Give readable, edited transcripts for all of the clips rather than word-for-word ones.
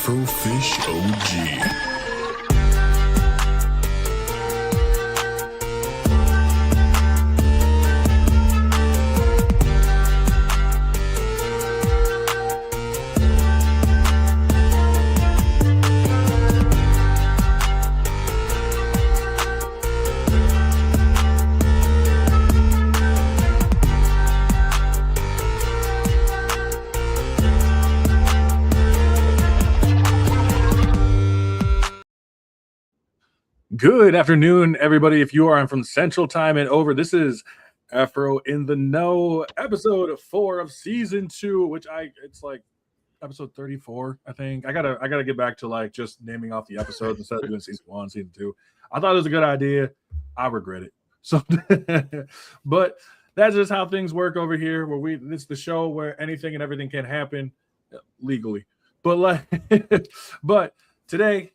Afro Fish OG. Good afternoon, everybody. If you are from Central Time and over, this is Afro in the Know, episode 4 of season 2, it's like episode 34, I think. I gotta get back to like just naming off the episodes instead of doing season 1, season 2. I thought it was a good idea. I regret it. So, but that's just how things work over here. It's the show where anything and everything can happen legally. But today.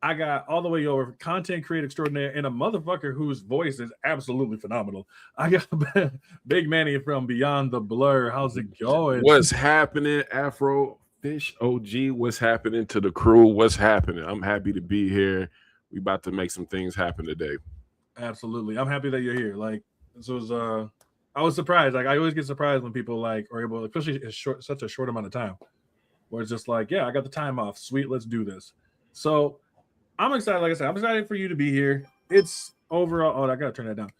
I got all the way over content creator extraordinaire and a motherfucker whose voice is absolutely phenomenal. I got Big Manny from Beyond the Blur. How's it going? What's happening, Afro Fish OG? What's happening to the crew? What's happening? I'm happy to be here. We about to make some things happen today. Absolutely. I'm happy that you're here. Like, this was I was surprised. Like, I always get surprised when people like are able, especially in such a short amount of time, where it's just like, yeah, I got the time off. Sweet, let's do this. So I'm excited. Like I said, I'm excited for you to be here. It's overall. Oh, I gotta turn that down.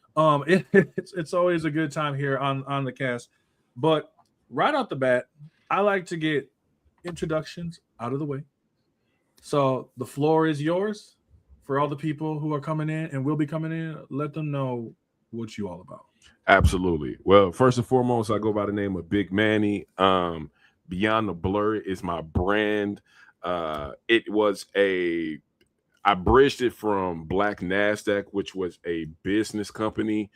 It's always a good time here on the cast. But right off the bat, I like to get introductions out of the way. So the floor is yours for all the people who are coming in and will be coming in. Let them know what you all about. Absolutely. Well, first and foremost, I go by the name of Big Manny. Beyond the Blur is my brand. I bridged it from Black NASDAQ, which was a business company.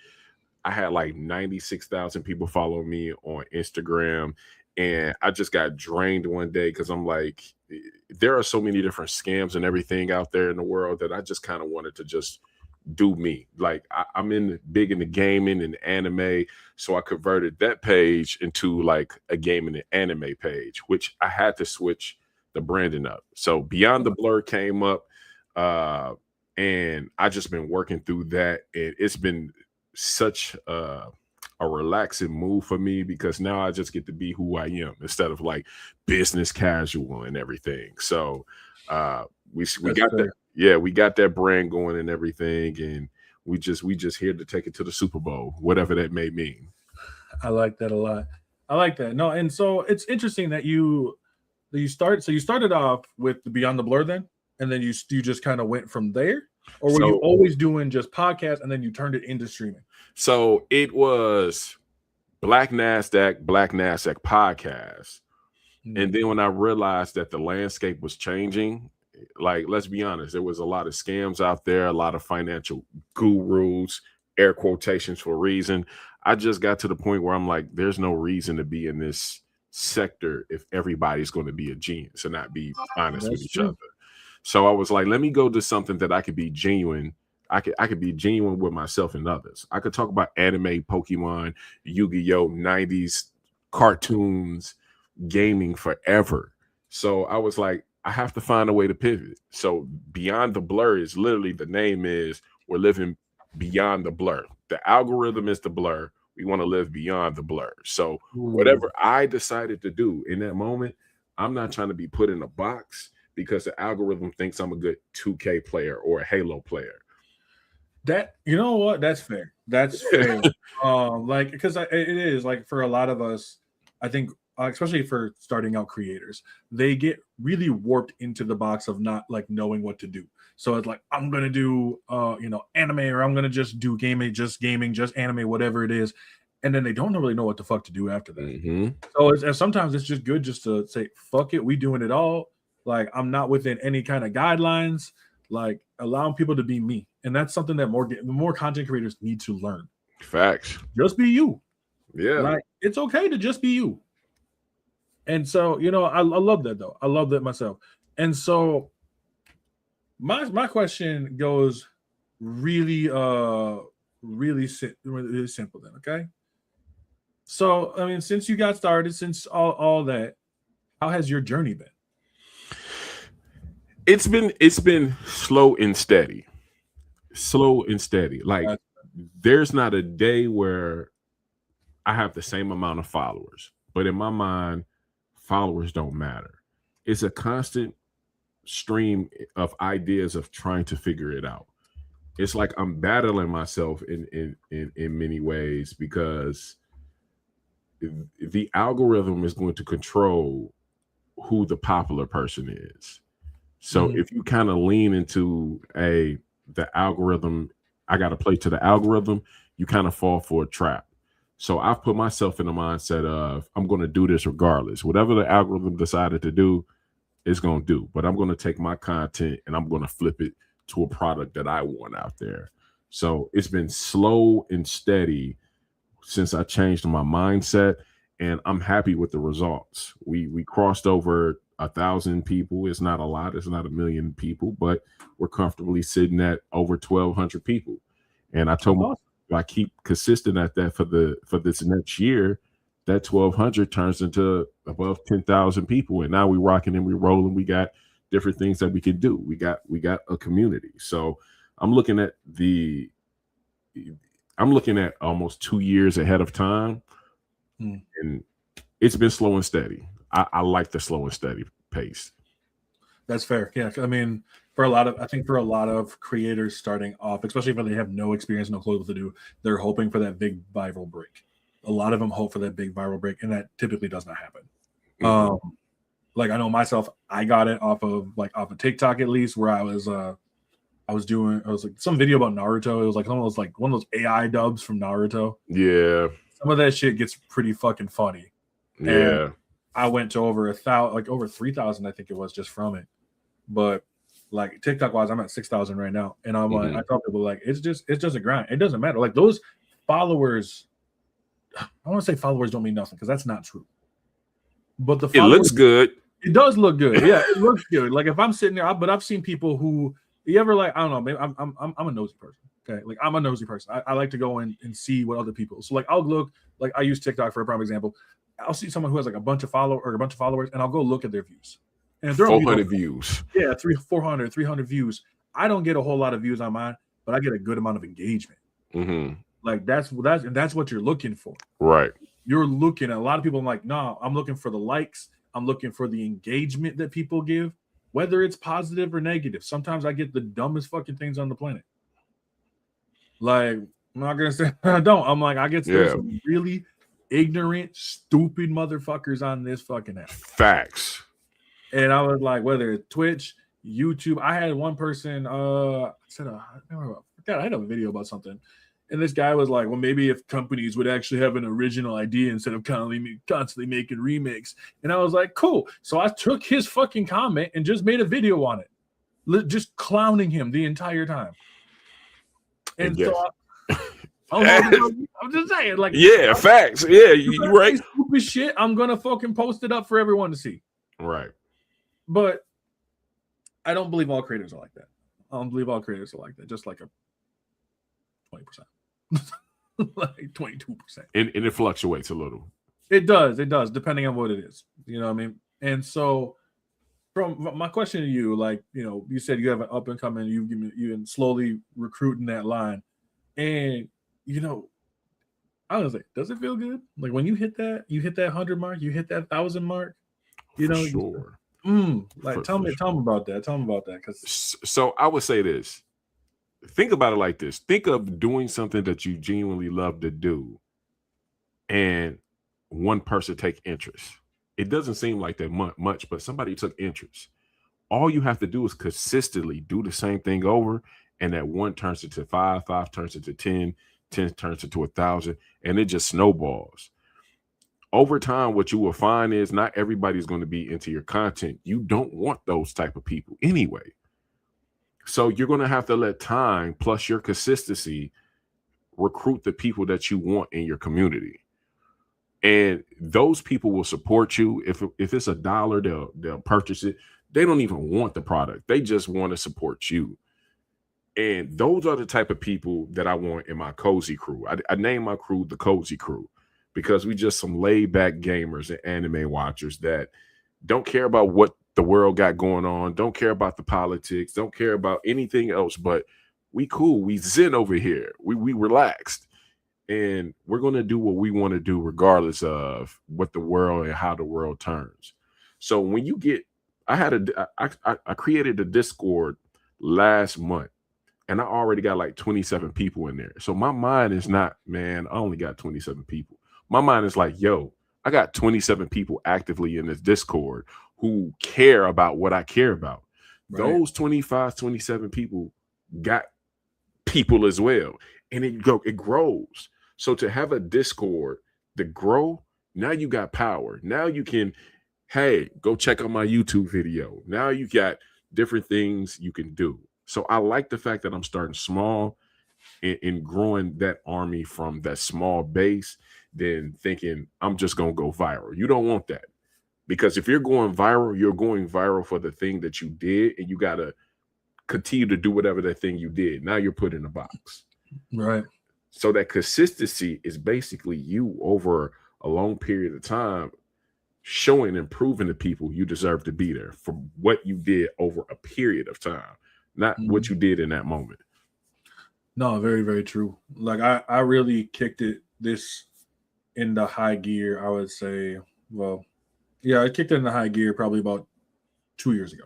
I had like 96,000 people follow me on Instagram. And I just got drained one day because I'm like, there are so many different scams and everything out there in the world that I just kind of wanted to just do me. Like I'm big into gaming and anime. So I converted that page into like a gaming and anime page, which I had to switch the branding up. So Beyond the Blur came up. And I just been working through that, and it's been such a relaxing move for me because now I just get to be who I am instead of like business casual and everything. So we got that, we got that brand going and everything, and we just here to take it to the Super Bowl, whatever that may mean. I like that a lot. I like that. No, and so it's interesting that you started off with the Beyond the Blur then. And then you just kind of went from there? Or were you always doing just podcasts and then you turned it into streaming? So it was Black NASDAQ podcast. And then when I realized that the landscape was changing, like, let's be honest, there was a lot of scams out there, a lot of financial gurus, air quotations for a reason. I just got to the point where I'm like, there's no reason to be in this sector if everybody's going to be a genius and not be honest with each other. So I was like, let me go to something that I could be genuine. I could be genuine with myself and others. I could talk about anime, Pokemon, Yu-Gi-Oh, 90s cartoons, gaming forever. So I was like, I have to find a way to pivot. So Beyond the Blur is literally, the name is, we're living beyond the blur. The algorithm is the blur. We want to live beyond the blur. So whatever I decided to do in that moment, I'm not trying to be put in a box, because the algorithm thinks I'm a good 2K player or a Halo player. That, you know what? That's fair. That's fair. Like, because it is like for a lot of us, I think, especially for starting out creators, they get really warped into the box of not like knowing what to do. So it's like, I'm gonna do anime, or I'm gonna just do gaming, just anime, whatever it is. And then they don't really know what the fuck to do after that. Mm-hmm. So sometimes it's just good just to say, fuck it, we doing it all. Like, I'm not within any kind of guidelines, like allowing people to be me. And that's something that more content creators need to learn. Facts. Just be you. Yeah. Like, it's okay to just be you. And so, I love that though. I love that myself. And so my question goes really simple then, okay? So, I mean, since you got started, since all that, how has your journey been? It's been slow and steady. Slow and steady. Like there's not a day where I have the same amount of followers, but in my mind, followers don't matter. It's a constant stream of ideas of trying to figure it out. It's like I'm battling myself in many ways because the algorithm is going to control who the popular person is. So if you kind of lean into the algorithm, I got to play to the algorithm, you kind of fall for a trap. So I've put myself in the mindset of I'm going to do this regardless. Whatever the algorithm decided to do, it's going to do. But I'm going to take my content and I'm going to flip it to a product that I want out there. So it's been slow and steady since I changed my mindset, and I'm happy with the results. We crossed over 1,000 people. It's not a lot. It's not 1 million people, but we're comfortably sitting at over 1,200 people. And I told myself if I keep consistent at that for this next year, that 1,200 turns into above 10,000 people. And now we're rocking and we're rolling. We got different things that we can do. We got a community. So I'm looking at almost 2 years ahead of time, and it's been slow and steady. I like the slow and steady pace. That's fair. Yeah, I mean, for a lot of creators starting off, especially if they have no experience, no clue what to do, they're hoping for that big viral break. A lot of them hope for that big viral break, and that typically does not happen. Like I know myself, I got it off of TikTok at least, where I was like some video about Naruto. It was like one of those AI dubs from Naruto. Yeah. Some of that shit gets pretty fucking funny. Yeah. And I went to over 3,000, I think it was, just from it. But like TikTok wise, I'm at 6,000 right now. And I'm like, I tell people like it's just a grind. It doesn't matter. Like those followers, I want to say followers don't mean nothing because that's not true. But it looks good. It does look good. Yeah, it looks good. Like if I'm sitting there, but I've seen people who you ever like, I don't know, maybe I'm a nosy person. Okay. Like I'm a nosy person. I like to go in and see what other people. So like I'll look, like I use TikTok for a prime example. I'll see someone who has like a bunch of followers, and I'll go look at their views. And they're 400 views. Yeah, 300 views. I don't get a whole lot of views on mine, but I get a good amount of engagement. Like that's what you're looking for. Right. You're looking at a lot of people. I'm like, no, I'm looking for the likes. I'm looking for the engagement that people give, whether it's positive or negative. Sometimes I get the dumbest fucking things on the planet. Like, I'm not gonna say I don't. I'm like, I get some really ignorant, stupid motherfuckers on this fucking app. Facts. And I was like, whether it's Twitch, YouTube. I had one person I had a video about something. And this guy was like, well, maybe if companies would actually have an original idea instead of constantly making remakes. And I was like, cool. So I took his fucking comment and just made a video on it, just clowning him the entire time. And so I'm just saying, like, yeah, facts. Yeah, you're right. Stupid shit. I'm gonna fucking post it up for everyone to see. Right. But I don't believe all creators are like that. I don't believe all creators are like that. Just like a 20%. Like 22%. And it fluctuates a little. It does, depending on what it is. You know what I mean? And so from my question to you, like, you know, you said you have an up and coming, you've been slowly recruiting that line. And you know, I was like, does it feel good? Like when you hit that 100 mark, you hit that 1,000 mark, you know, sure. Like tell me about that. Tell me about that. So I would say this. Think about it like this. Think of doing something that you genuinely love to do, and one person take interest. It doesn't seem like that much, but somebody took interest. All you have to do is consistently do the same thing over, and that 1 turns into 5, 5 turns into 10, 10 turns into 1,000, and it just snowballs. Over time, what you will find is not everybody's going to be into your content. You don't want those type of people anyway. So you're going to have to let time plus your consistency recruit the people that you want in your community. And those people will support you. If it's $1, they'll purchase it. They don't even want the product. They just want to support you. And those are the type of people that I want in my cozy crew. I name my crew the cozy crew because we just some laid back gamers and anime watchers that Don't care about what the world got going on. Don't care about the politics. Don't care about anything else. But we cool. We zen over here. We relaxed, and we're gonna do what we want to do, regardless of what the world and how the world turns. So when you get, I created a Discord last month, and I already got like 27 people in there. So my mind is not, man, I only got 27 people. My mind is like, yo, I got 27 people actively in this Discord who care about what I care about. Right. Those 25, 27 people got people as well. And it grows. So to have a Discord to grow, now you got power. Now you can, hey, go check out my YouTube video. Now you got different things you can do. So I like the fact that I'm starting small and growing that army from that small base, than thinking I'm just going to go viral. You don't want that, because if you're going viral for the thing that you did, and you got to continue to do whatever that thing you did. Now you're put in a box. Right. So that consistency is basically you over a long period of time showing and proving to people you deserve to be there for what you did over a period of time, not what you did in that moment. No, very, very true. Like I really kicked it this in the high gear, I would say. Well, yeah, I kicked it in the high gear probably about 2 years ago.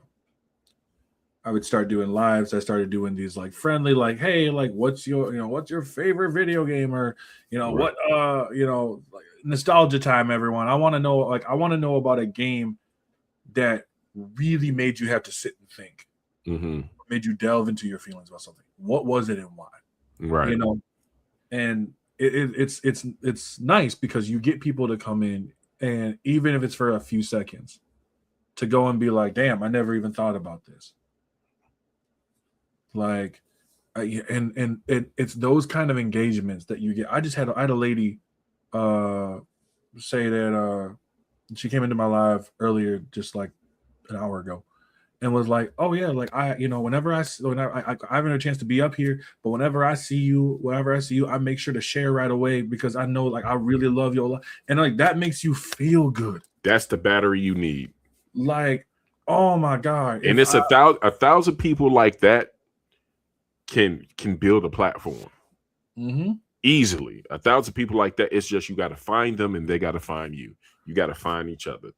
I would start doing lives. I started doing these like friendly, like, hey, like what's your favorite video game, or right. What like nostalgia time, everyone. I want to know about a game that really made you have to sit and think. Made you delve into your feelings about something. What was it and why? Right. And it's nice because you get people to come in, and even if it's for a few seconds, to go and be like, damn, I never even thought about this. Like, and it's those kind of engagements that you get. I had a lady say that she came into my live earlier, just like an hour ago, and was like, oh yeah, like whenever I haven't had a chance to be up here, but whenever I see you, I make sure to share right away, because I know like I really love your life, and like that makes you feel good. That's the battery you need. Like, oh my God. And it's a thousand people like that can build a platform easily. 1,000 people like that. It's just you got to find them, and they got to find you. You got to find each other.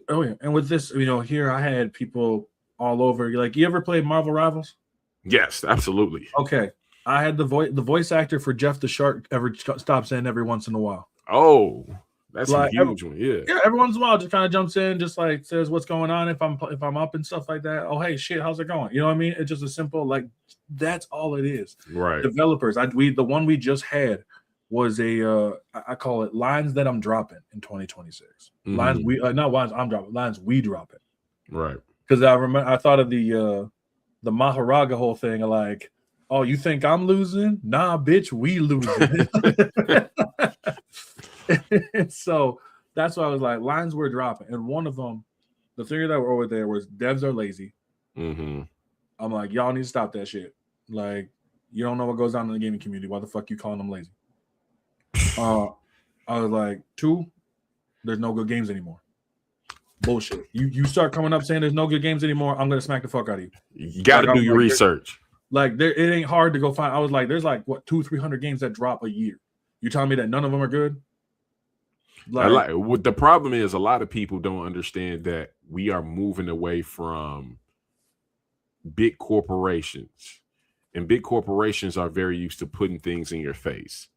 Oh yeah, and with this, here I had people all over. Like, you ever played Marvel Rivals? Yes, absolutely. Okay, I had the voice actor for Jeff the Shark ever stops in every once in a while. Oh, that's like, a huge one. Yeah, every once in a while, just kind of jumps in, just like says what's going on if I'm up and stuff like that. Oh, hey, shit, how's it going? You know what I mean? It's just a simple, like, that's all it is. Right. Developers. The one we just had was I call it lines that I'm dropping in 2026. Lines not lines I'm dropping, lines we dropping. Right. Because I thought of the Maharaga whole thing, like, oh, you think I'm losing? Nah, bitch, we losing. So that's why I was like, lines we're dropping. And one of them, the theory that were over there was devs are lazy. I'm like, y'all need to stop that shit. Like, you don't know what goes on in the gaming community. Why the fuck you calling them lazy? I was like, 2, there's no good games anymore. Bullshit. You start coming up saying there's no good games anymore, I'm gonna smack the fuck out of you. You gotta do your research. Like, it ain't hard to go find. I was like, there's like what 200-300 games that drop a year. You telling me that none of them are good? What the problem is, a lot of people don't understand that we are moving away from big corporations, and big corporations are very used to putting things in your face.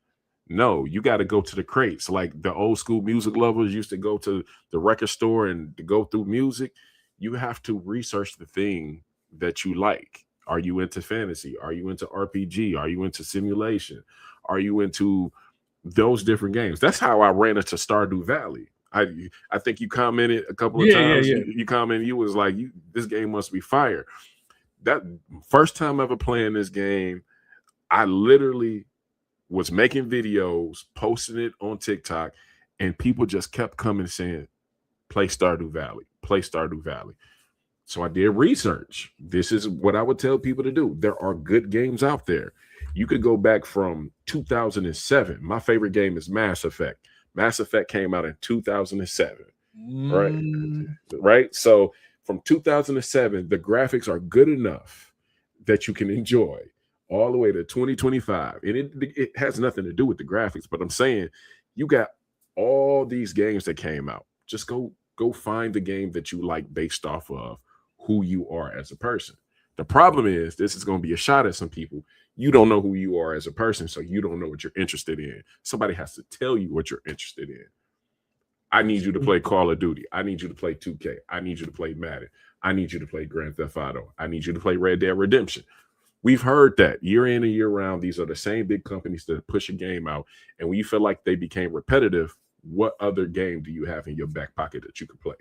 No, you got to go to the crates. Like the old school music lovers used to go to the record store and to go through music. You have to research the thing that you like. Are you into fantasy? Are you into RPG? Are you into simulation? Are you into those different games? That's how I ran into Stardew Valley. I think you commented a couple of times. Yeah. You commented, you was like, this game must be fire. That first time ever playing this game, I literally was making videos, posting it on TikTok, and people just kept coming saying, play Stardew Valley, play Stardew Valley. So I did research. This is what I would tell people to do. There are good games out there. You could go back from 2007. My favorite game is Mass Effect. Mass Effect came out in 2007. right? Right. So from 2007, the graphics are good enough that you can enjoy all the way to 2025, and it has nothing to do with the graphics. But I'm saying you got all these games that came out. Just go find the game that you like based off of who you are as a person. The problem is this is going to be a shot at some people. You don't know who you are as a person, so you don't know what you're interested in. Somebody has to tell you what you're interested in. I need you to play Call of Duty. I need you to play 2K. I need you to play Madden. I need you to play Grand Theft Auto. I need you to play Red Dead Redemption. We've heard that year in and year round. These are the same big companies that push a game out. And when you feel like they became repetitive, what other game do you have in your back pocket that you could play?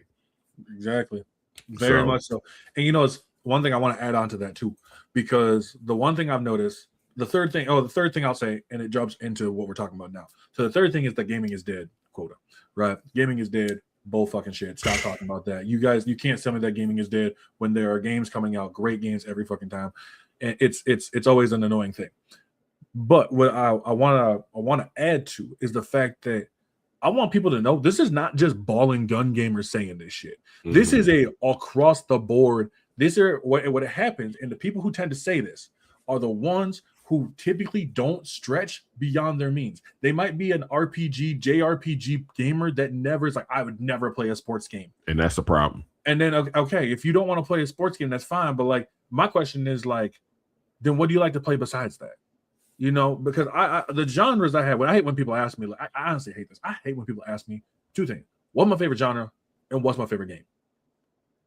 Exactly. Very much so. And it's one thing I want to add on to that too, because the one thing I've noticed, the third thing I'll say, and it jumps into what we're talking about now. So the third thing is that gaming is dead quota, right? Gaming is dead. Bull fucking shit. Stop talking about that. You guys, you can't tell me that gaming is dead when there are games coming out, great games every fucking time. And it's always an annoying thing. But what I want to add to is the fact that I want people to know this is not just ball and gun gamers saying this shit. Mm-hmm. This is a across the board. This is what happens, and the people who tend to say this are the ones who typically don't stretch beyond their means. They might be an RPG, JRPG gamer that never is like, I would never play a sports game. And that's the problem. And then, okay, if you don't want to play a sports game, that's fine. But like, my question is like, then what do you like to play besides that? Because the genres I hate when people ask me, like, I honestly hate this. I hate when people ask me two things. What's my favorite genre and what's my favorite game?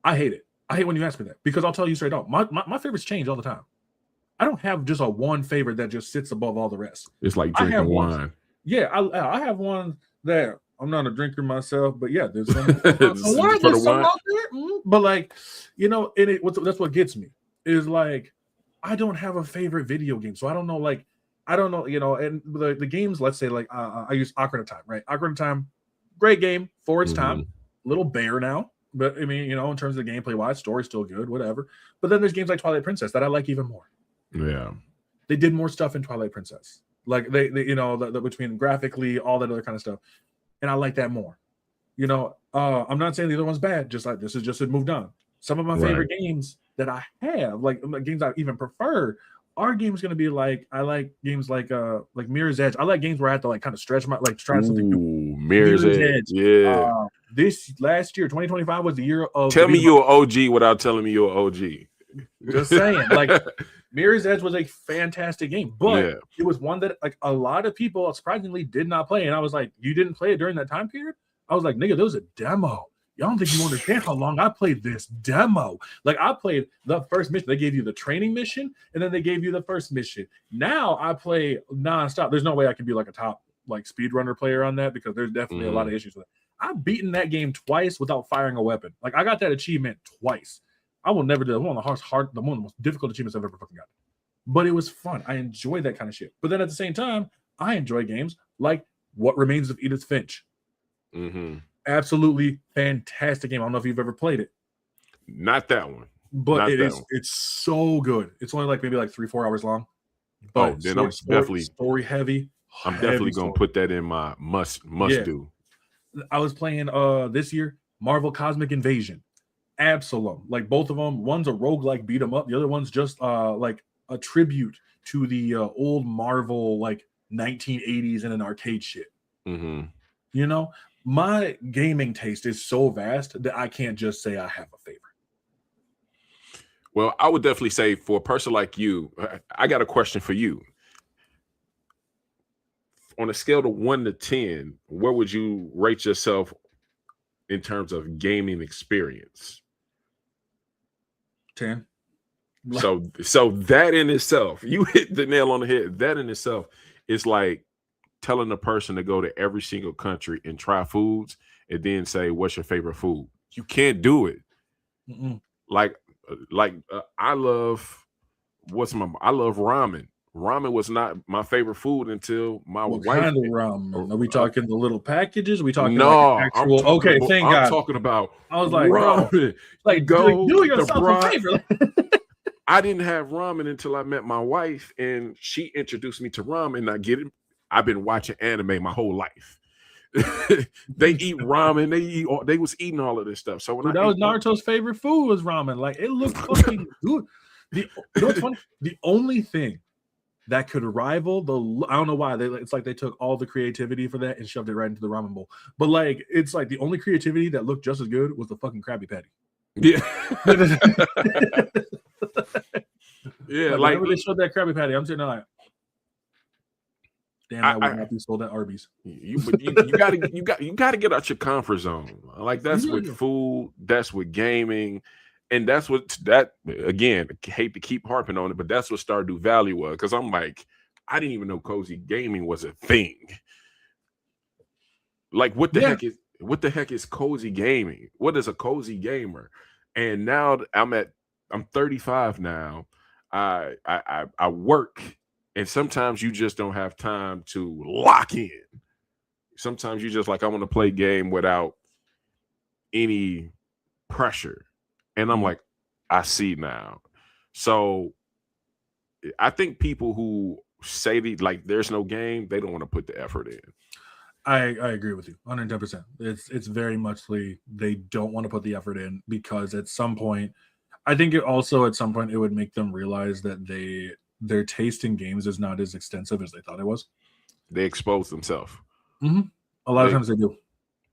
I hate it. I hate when you ask me that because I'll tell you straight up, my favorites change all the time. I don't have just a one favorite that just sits above all the rest. It's like drinking wine. Ones, yeah, I have one that I'm not a drinker myself, but yeah, there's some out there. But like, that's what gets me is like, I don't have a favorite video game, so I don't know. And the games. Let's say like I use Ocarina of Time, right? Ocarina of Time, great game for its time. Little bare now, but I mean, in terms of the gameplay wise, story's still good, whatever. But then there's games like Twilight Princess that I like even more. Yeah, they did more stuff in Twilight Princess, like they the between graphically, all that other kind of stuff, and I like that more. I'm not saying the other one's bad. Just like this is just it moved on. Some of my favorite games that I have, like games I even prefer, are games going to be like I like games like Mirror's Edge. I like games where I have to like kind of stretch my try something new. Mirror's Edge. Yeah. This last year, 2025 was the year of. Tell me you're an OG without telling me you're an OG. Just saying, like Mirror's Edge was a fantastic game, but it was one that like a lot of people surprisingly did not play. And I was like, you didn't play it during that time period? I was like, nigga, there was a demo. Y'all don't think you understand how long I played this demo. Like I played the first mission. They gave you the training mission, and then they gave you the first mission. Now I play nonstop. There's no way I can be like a top like speedrunner player on that because there's definitely a lot of issues with it. I've beaten that game twice without firing a weapon. Like I got that achievement twice. I will never do it. One of the most difficult achievements I've ever fucking got. But it was fun. I enjoy that kind of shit. But then at the same time, I enjoy games like What Remains of Edith Finch. Mm-hmm. Absolutely fantastic game. I don't know if you've ever played it. Not that one. But it's so good. It's only like maybe like 3-4 hours long. But then I'm definitely story heavy. I'm definitely gonna put that in my must do. I was playing this year Marvel Cosmic Invasion. Absalom, like both of them. One's a roguelike beat 'em up. The other one's just like a tribute to the old Marvel like 1980s in an arcade shit. Mm-hmm. My gaming taste is so vast that I can't just say I have a favorite. Well, I would definitely say for a person like you, I got a question for you. On a scale of 1 to 10, where would you rate yourself in terms of gaming experience? 10. So that in itself, you hit the nail on the head. That in itself is like telling a person to go to every single country and try foods and then say, what's your favorite food? You can't do it. Mm-mm. Like I love ramen. Ramen was not my favorite food until my wife. What kind of ramen? Are we talking the little packages? Are we talking like actual? Thank God. I'm talking about. I was like, ramen. Like go do yourself a favor. I didn't have ramen until I met my wife, and she introduced me to ramen. And I get it. I've been watching anime my whole life, They eat ramen. They was eating all of this stuff. So when Dude, that was Naruto's favorite food was ramen. Like it looked fucking good. You know what's funny? The only thing that could rival I don't know why it's like they took all the creativity for that and shoved it right into the ramen bowl. But like it's like the only creativity that looked just as good was the fucking Krabby Patty. Yeah. Yeah, like whenever they showed that Krabby Patty, I'm sitting there like, damn, that would not be sold at Arby's. You gotta get out your comfort zone. Like that's with food, that's with gaming, and that's what again. Hate to keep harping on it, but that's what Stardew Valley was. Because I'm like, I didn't even know cozy gaming was a thing. Like, what the heck is cozy gaming? What is a cozy gamer? And now I'm 35 now. I work. And sometimes you just don't have time to lock in. Sometimes you just like, I want to play a game without any pressure. And I'm like, I see now. So I think people who say like there's no game, they don't want to put the effort in. I agree with you 110%. It's very much they don't want to put the effort in because at some point, I think it would make them realize that their taste in games is not as extensive as they thought it was. They expose themselves. Mm-hmm. A lot of times they do.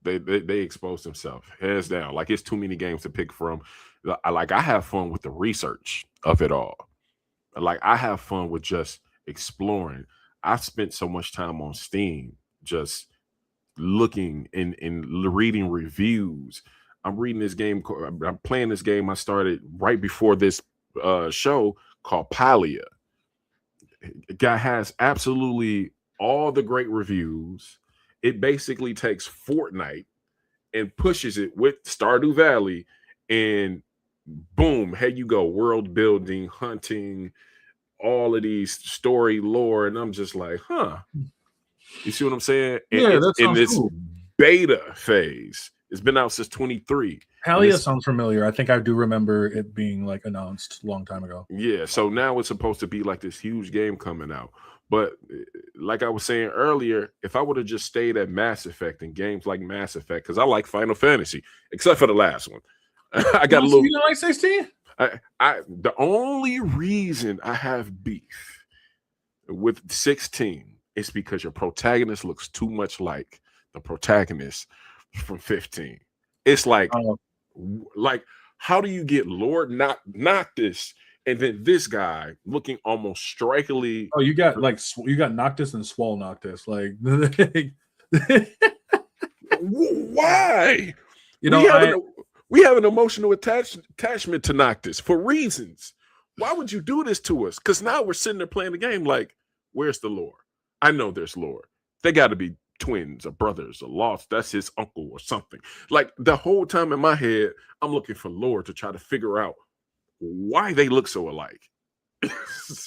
They expose themselves hands down. Like it's too many games to pick from. Like I have fun with the research of it all. Like I have fun with just exploring. I've spent so much time on Steam just looking and reading reviews. I'm reading this game. I'm playing this game I started right before this show called Palia. Guy has absolutely all the great reviews. It basically takes Fortnite and pushes it with Stardew Valley, and boom, here you go. World building, hunting, all of these story lore, and I'm just like, huh. You see what I'm saying? And yeah, that's in this cool. Beta phase. It's been out since 23. Palia sounds familiar. I think I do remember it being like announced a long time ago. Yeah, so now it's supposed to be like this huge game coming out. But like I was saying earlier, if I would have just stayed at Mass Effect and games like Mass Effect, because I like Final Fantasy, except for the last one. I got a little. You didn't like 16? The only reason I have beef with 16 is because your protagonist looks too much like the protagonist from 15. It's like how do you get Lord Noctis and then this guy looking almost strikingly? Oh, you got Noctis and Swole Noctis. Like why? You know, we have an emotional attachment to Noctis for reasons. Why would you do this to us? Because now we're sitting there playing the game like, where's the lore? I know there's lore. They got to be twins or brothers or lost. That's his uncle or something. Like the whole time in my head, I'm looking for lore to try to figure out why they look so alike.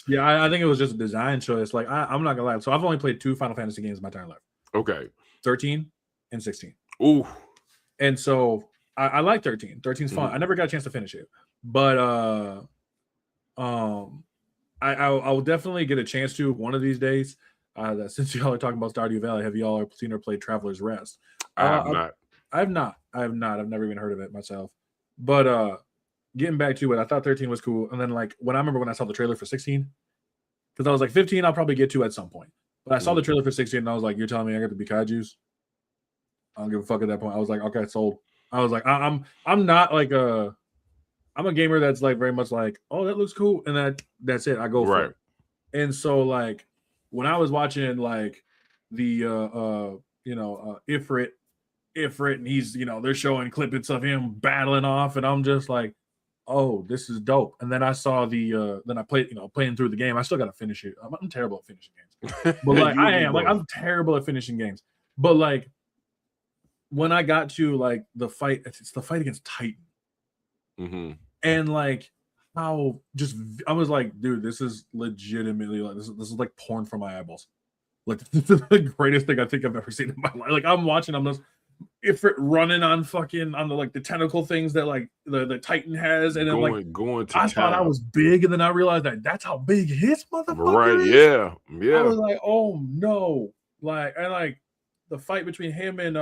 Yeah, I think it was just a design choice. Like I'm not gonna lie. So I've only played 2 Final Fantasy games in my entire life. Okay. 13 and 16. Ooh. And so I like 13. 13's fun. I never got a chance to finish it, but I will definitely get a chance to one of these days. Since y'all are talking about Stardew Valley, have y'all seen or played Traveler's Rest? I have not. I've not. I've never even heard of it myself. But getting back to it, I thought 13 was cool. And then like when I saw the trailer for 16, because I was like 15, I'll probably get to at some point. But I saw the trailer for 16 and I was like, you're telling me I got to be kaijus? I don't give a fuck at that point. I was like, okay, sold. I was like, I'm not like I'm a gamer that's like very much like, oh, that looks cool, and that's it. I go for it. And so like when I was watching like the Ifrit, and he's they're showing clippings of him battling off, and I'm just like, oh, this is dope. And then I saw then I played playing through the game. I still got to finish it. I'm terrible at finishing games, but like I'm terrible at finishing games. But like when I got to like the fight, it's the fight against Titan. Mm-hmm. And like how I was like, dude, this is legitimately like this is like porn for my eyeballs. Like this is the greatest thing I think I've ever seen in my life. Like I'm watching, I'm just Ifrit running on the like the tentacle things that like the Titan has, and then going to I thought I was big, and then I realized that that's how big his motherfucker is. Yeah. I was like, oh no, like the fight between him and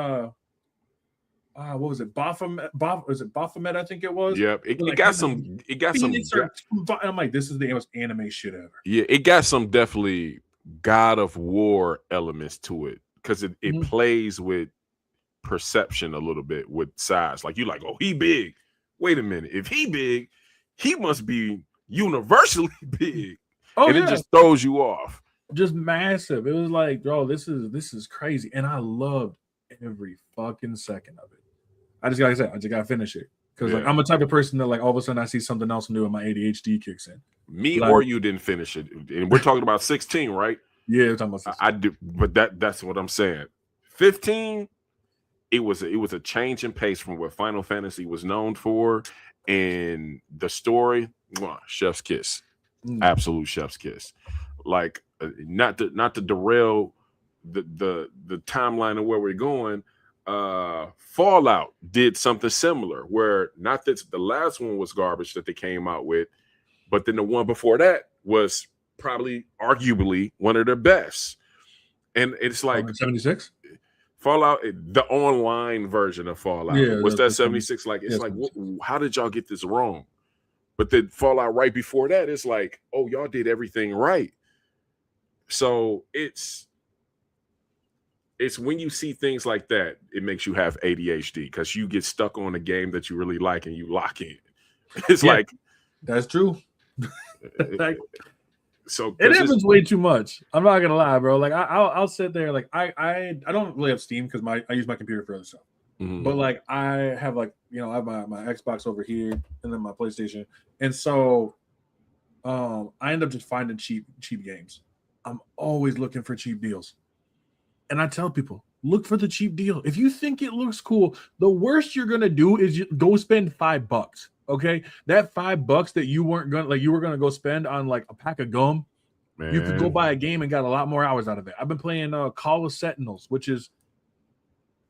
what was it? Was it Baphomet? I think it was. Yep. Like It got some. I'm like, this is the most anime shit ever. Yeah, it got some definitely God of War elements to it because it plays with perception a little bit with size. Like you like, oh, he big. Wait a minute. If he big, he must be universally big. Oh, and it just throws you off. Just massive. It was like, bro, this is crazy. And I loved every fucking second of it. I just gotta finish it. Because like I'm a type of person that like all of a sudden I see something else new and my ADHD kicks in. Me or you didn't finish it. And we're talking about 16, right? Yeah, we're talking about 16. I do, but that's what I'm saying. 15, it was a change in pace from what Final Fantasy was known for. And the story, chef's kiss. Absolute chef's kiss. Like not to derail the timeline of where we're going. Fallout did something similar where not that the last one was garbage that they came out with, but then the one before that was probably arguably one of their best. And it's like 76 Fallout, the online version of Fallout. Yeah, was that 76? Like it's like, how did y'all get this wrong? But the Fallout right before that, it's like, oh, y'all did everything right. So it's when you see things like that, it makes you have ADHD because you get stuck on a game that you really like and you lock in. It's like that's true. Like, so it happens way too much. I'm not gonna lie, bro. Like I'll sit there. Like I don't really have Steam because I use my computer for other stuff. But like I have like I have my Xbox over here and then my PlayStation, and so I end up just finding cheap games. I'm always looking for cheap deals. And I tell people, look for the cheap deal. If you think it looks cool, the worst you're gonna do is go spend $5. Okay, that $5 that you were gonna go spend on like a pack of gum. Man. You could go buy a game and got a lot more hours out of it. I've been playing Call of Sentinels, which is,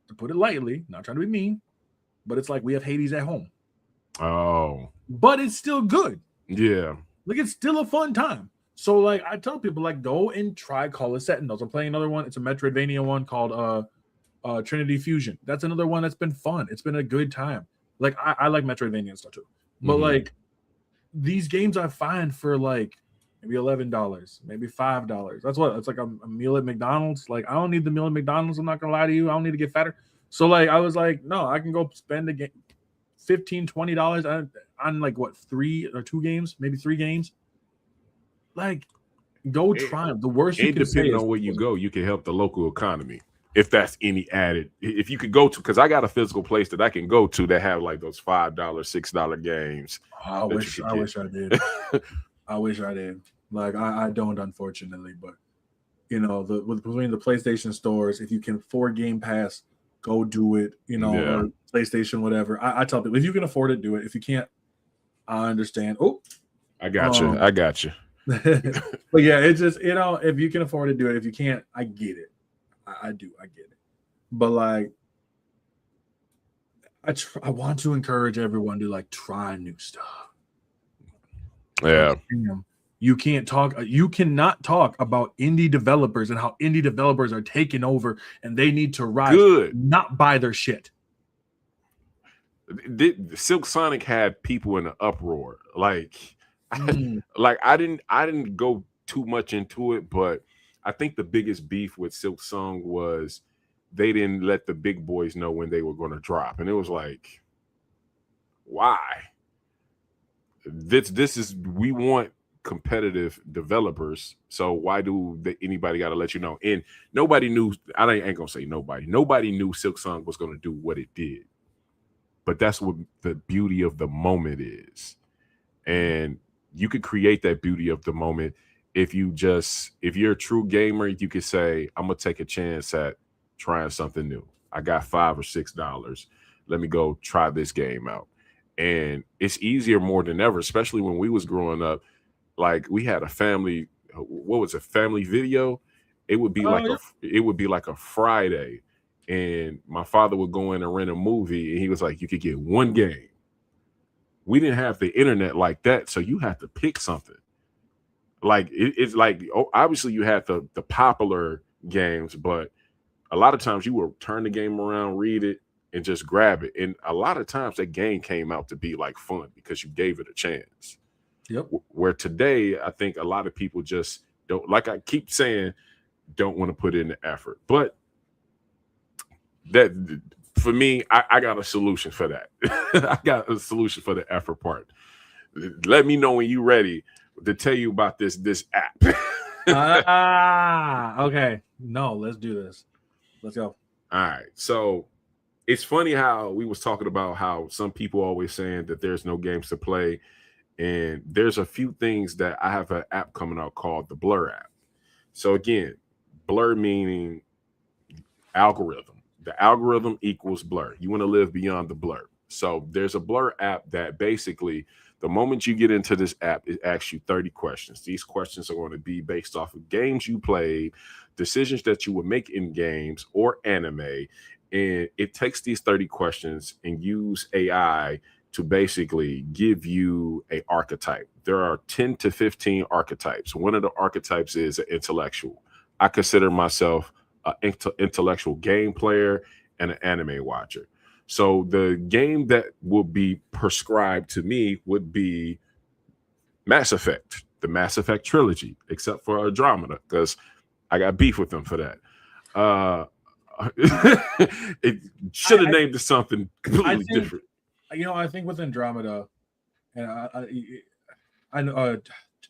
to put it lightly, not trying to be mean, but it's like we have Hades at home. Oh, but it's still good. Yeah, like it's still a fun time. So like I tell people, like go and try Call of Sentinels. I'm playing another one. It's a Metroidvania one called Trinity Fusion. That's another one that's been fun. It's been a good time. Like I like Metroidvania and stuff too. But like these games I find for like maybe $11, maybe $5. That's what it's like a meal at McDonald's. Like I don't need the meal at McDonald's. I'm not gonna lie to you. I don't need to get fatter. So like I was like, no, I can go spend a game $15-$20 on like what 3 or 2 games, maybe 3 games. Like, go try them. The worst you can say depending on where you go, you can help the local economy. If that's any added, if you could go to, because I got a physical place that I can go to that have like those $5, $6 games. I wish I did. I wish I did. Like I don't, unfortunately. But between the PlayStation stores, if you can afford Game Pass, go do it. Or PlayStation, whatever. I tell people if you can afford it, do it. If you can't, I understand. Oh, I got you. I got you. But yeah, it's just if you can afford to do it, if you can't, I get it. I do, I get it. But like, I want to encourage everyone to like try new stuff. Yeah, you cannot talk about indie developers and how indie developers are taking over and they need to rise. Good, not buy their shit. Silk Sonic had people in an uproar, like. I didn't go too much into it, but I think the biggest beef with Silk Song was they didn't let the big boys know when they were going to drop, and it was like, why? This is, we want competitive developers, so why do anybody got to let you know? And nobody knew. I ain't gonna say nobody. Nobody knew Silk Song was going to do what it did, but that's what the beauty of the moment is, and you could create that beauty of the moment if you're a true gamer. You could say, I'm gonna take a chance at trying something new. I got $5 or $6. Let me go try this game out. And it's easier more than ever, especially when we was growing up. Like we had a family, family video. It would be like a Friday, and my father would go in and rent a movie, and he was like, you could get one game. We didn't have the internet like that, so you had to pick something. Like it's like, obviously you had the popular games, but A lot of times you will turn the game around, read it, and just grab it. And a lot of times that game came out to be like fun because you gave it a chance. Yep. Where today, I think a lot of people just don't, like I keep saying, don't want to put in the effort. But that, for me, I got a solution for that. I got a solution for the effort part. Let me know when you're ready to tell you about this app. Okay. No, let's do this. Let's go. All right. So it's funny how we was talking about how some people always saying that there's no games to play. And there's a few things that I have an app coming out called the Blur app. So again, Blur meaning algorithm. The algorithm equals blur. You want to live beyond the blur. So there's a Blur app that basically the moment you get into this app, it asks you 30 questions. These questions are going to be based off of games you played, decisions that you would make in games or anime. And it takes these 30 questions and use AI to basically give you a archetype. There are 10 to 15 archetypes. One of the archetypes is an intellectual. I consider myself an intellectual game player and an anime watcher. So the game that will be prescribed to me would be Mass Effect, the Mass Effect trilogy, except for Andromeda, because I got beef with them for that. It should have named it something completely different. I think with Andromeda, and I know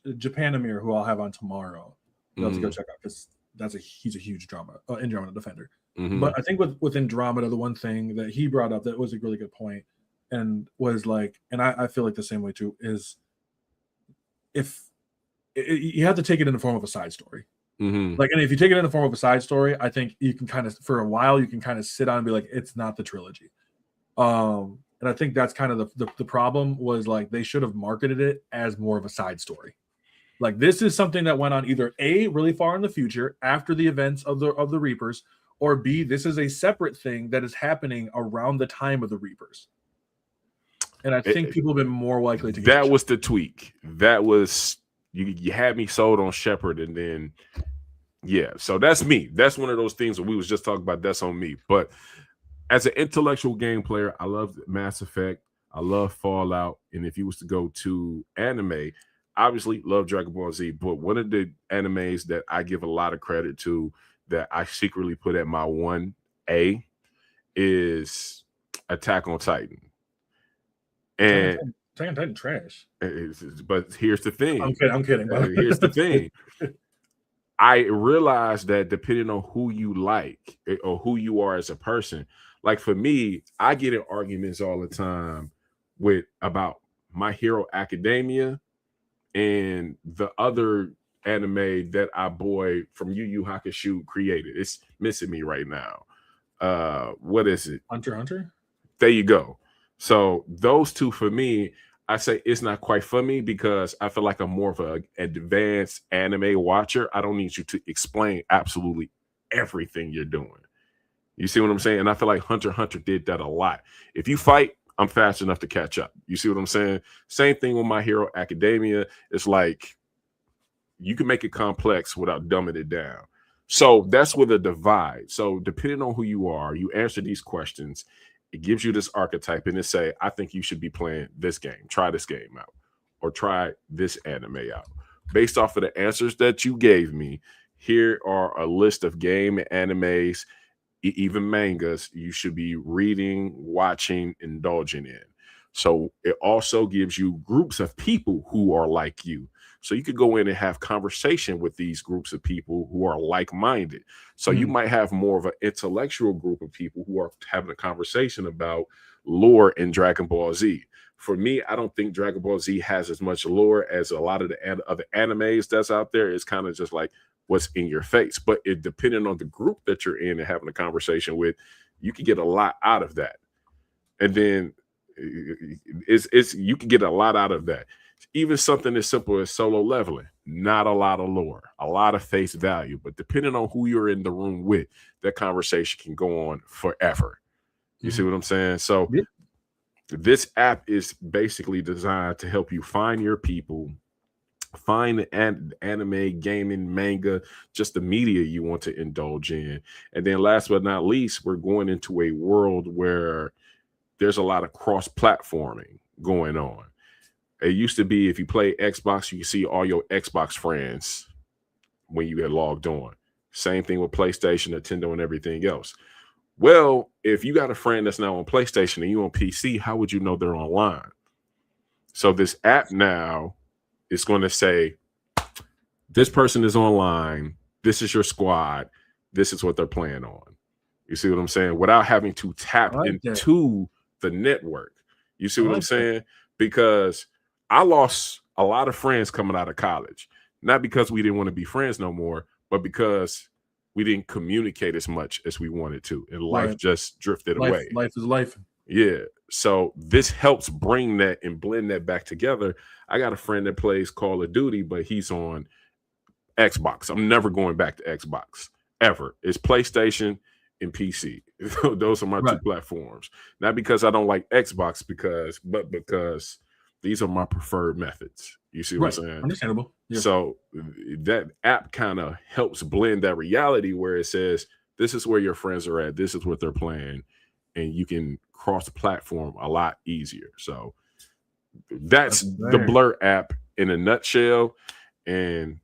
Japanimir, who I'll have on tomorrow, to go check out because he's a huge Andromeda defender. Mm-hmm. But I think with Andromeda, the one thing that he brought up that was a really good point, and was like, and I feel like the same way too, is you have to take it in the form of a side story. Mm-hmm. Like, and if you take it in the form of a side story, I think you can kind of, for a while, you can kind of sit on and be like, it's not the trilogy. And I think that's kind of the problem was like they should have marketed it as more of a side story. Like this is something that went on either A, really far in the future after the events of the Reapers, or B, this is a separate thing that is happening around the time of the Reapers. And I think people have been more likely to get that was the tweak. That was you had me sold on Shepard, and then so that's me. That's one of those things that we was just talking about. That's on me. But as an intellectual game player, I love Mass Effect. I love Fallout. And if you was to go to anime, obviously love Dragon Ball Z. But one of the animes that I give a lot of credit to that I secretly put at my 1A is Attack on Titan. And Attack on Titan trash. But here's the thing. I'm kidding. Here's the thing. I realized that depending on who you like or who you are as a person, like for me, I get in arguments all the time about My Hero Academia and the other anime that our boy from Yu Yu Hakusho created. It's missing me right now. What is it? Hunter x Hunter? There you go. So those two for me, I say it's not quite for me because I feel like I'm more of an advanced anime watcher. I don't need you to explain absolutely everything you're doing. You see what I'm saying? And I feel like Hunter x Hunter did that a lot. If you fight, I'm fast enough to catch up. You see what I'm saying? Same thing with My Hero Academia. It's like you can make it complex without dumbing it down. So that's where the divide. So depending on who you are, you answer these questions. It gives you this archetype and it say, I think you should be playing this game. Try this game out or try this anime out. Based off of the answers that you gave me, here are a list of game animes, even mangas you should be reading, watching, indulging in. So it also gives you groups of people who are like you. So you could go in and have conversation with these groups of people who are like-minded. So you might have more of an intellectual group of people who are having a conversation about lore in Dragon Ball Z. For me, I don't think Dragon Ball Z has as much lore as a lot of the other animes that's out there. It's kind of just like what's in your face. But it depending on the group that you're in and having a conversation with, you can get a lot out of that. And then you can get a lot out of that. Even something as simple as solo leveling, not a lot of lore, a lot of face value, but depending on who you're in the room with, that conversation can go on forever. You see what I'm saying? So this app is basically designed to help you find your people Find the anime, gaming, manga, just the media you want to indulge in. And then last but not least, we're going into a world where there's a lot of cross-platforming going on. It used to be if you play Xbox, you can see all your Xbox friends when you get logged on. Same thing with PlayStation, Nintendo, and everything else. Well, if you got a friend that's now on PlayStation and you on PC, how would you know they're online? So this app now is going to say, this person is online. This is your squad. This is what they're playing on. You see what I'm saying? Without having to tap into the network. You see what I'm saying? Because I lost a lot of friends coming out of college. Not because we didn't want to be friends no more, but because we didn't communicate as much as we wanted to. And life just drifted away. Life is life. Yeah. So this helps bring that and blend that back together. I got a friend that plays Call of Duty, but he's on Xbox. I'm never going back to Xbox ever. It's PlayStation and PC. Those are my two platforms. Not because I don't like Xbox, but because these are my preferred methods. You see what I'm saying? Understandable. Yeah. So that app kind of helps blend that reality where it says, this is where your friends are at. This is what they're playing. And you can cross the platform a lot easier. So that's the Blur app in a nutshell. And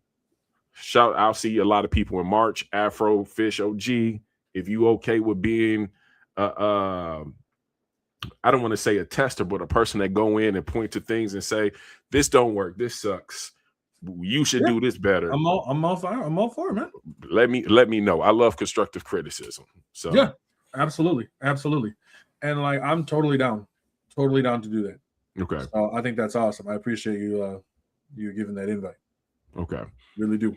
I'll see a lot of people in March. Afro, Fish, OG. If you okay with being, I don't want to say a tester, but a person that go in and point to things and say, this don't work. This sucks. You should do this better. I'm all for it, man. Let me know. I love constructive criticism. So yeah, absolutely. And like, I'm totally down to do that. Okay. So I think that's awesome. I appreciate you giving that invite. Okay. Really do.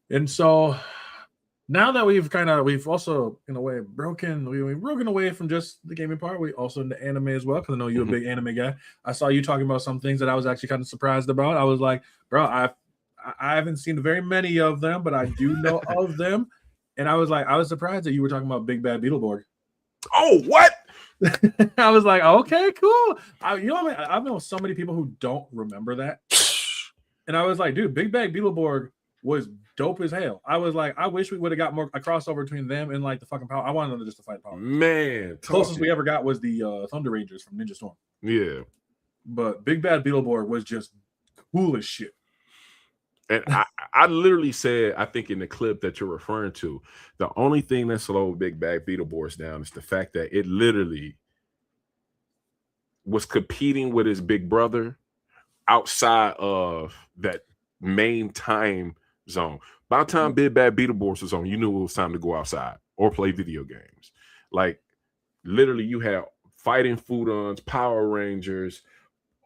And so now that we've also in a way we've broken away from just the gaming part, we also into anime as well, because I know you're a big anime guy. I saw you talking about some things that I was actually kind of surprised about. I was like, bro, I haven't seen very many of them, but I do know of them. And I was surprised that you were talking about Big Bad Beetleborg. Oh, what? I was like, okay, cool. I know so many people who don't remember that. And I was like, dude, Big Bad Beetleborg was dope as hell. I was like, I wish we would have got a crossover between them and like the fucking Power. I wanted them to just to fight Power. Man, closest we ever got was the Thunder Rangers from Ninja Storm. Yeah, but Big Bad Beetleborg was just cool as shit. And I literally said, I think in the clip that you're referring to, the only thing that slowed Big Bad Beetleborg down is the fact that it literally was competing with his big brother outside of that main time zone. By the time Big Bad Beetleborg was on, you knew it was time to go outside or play video games. Like, literally, you had Fighting Foodons, Power Rangers,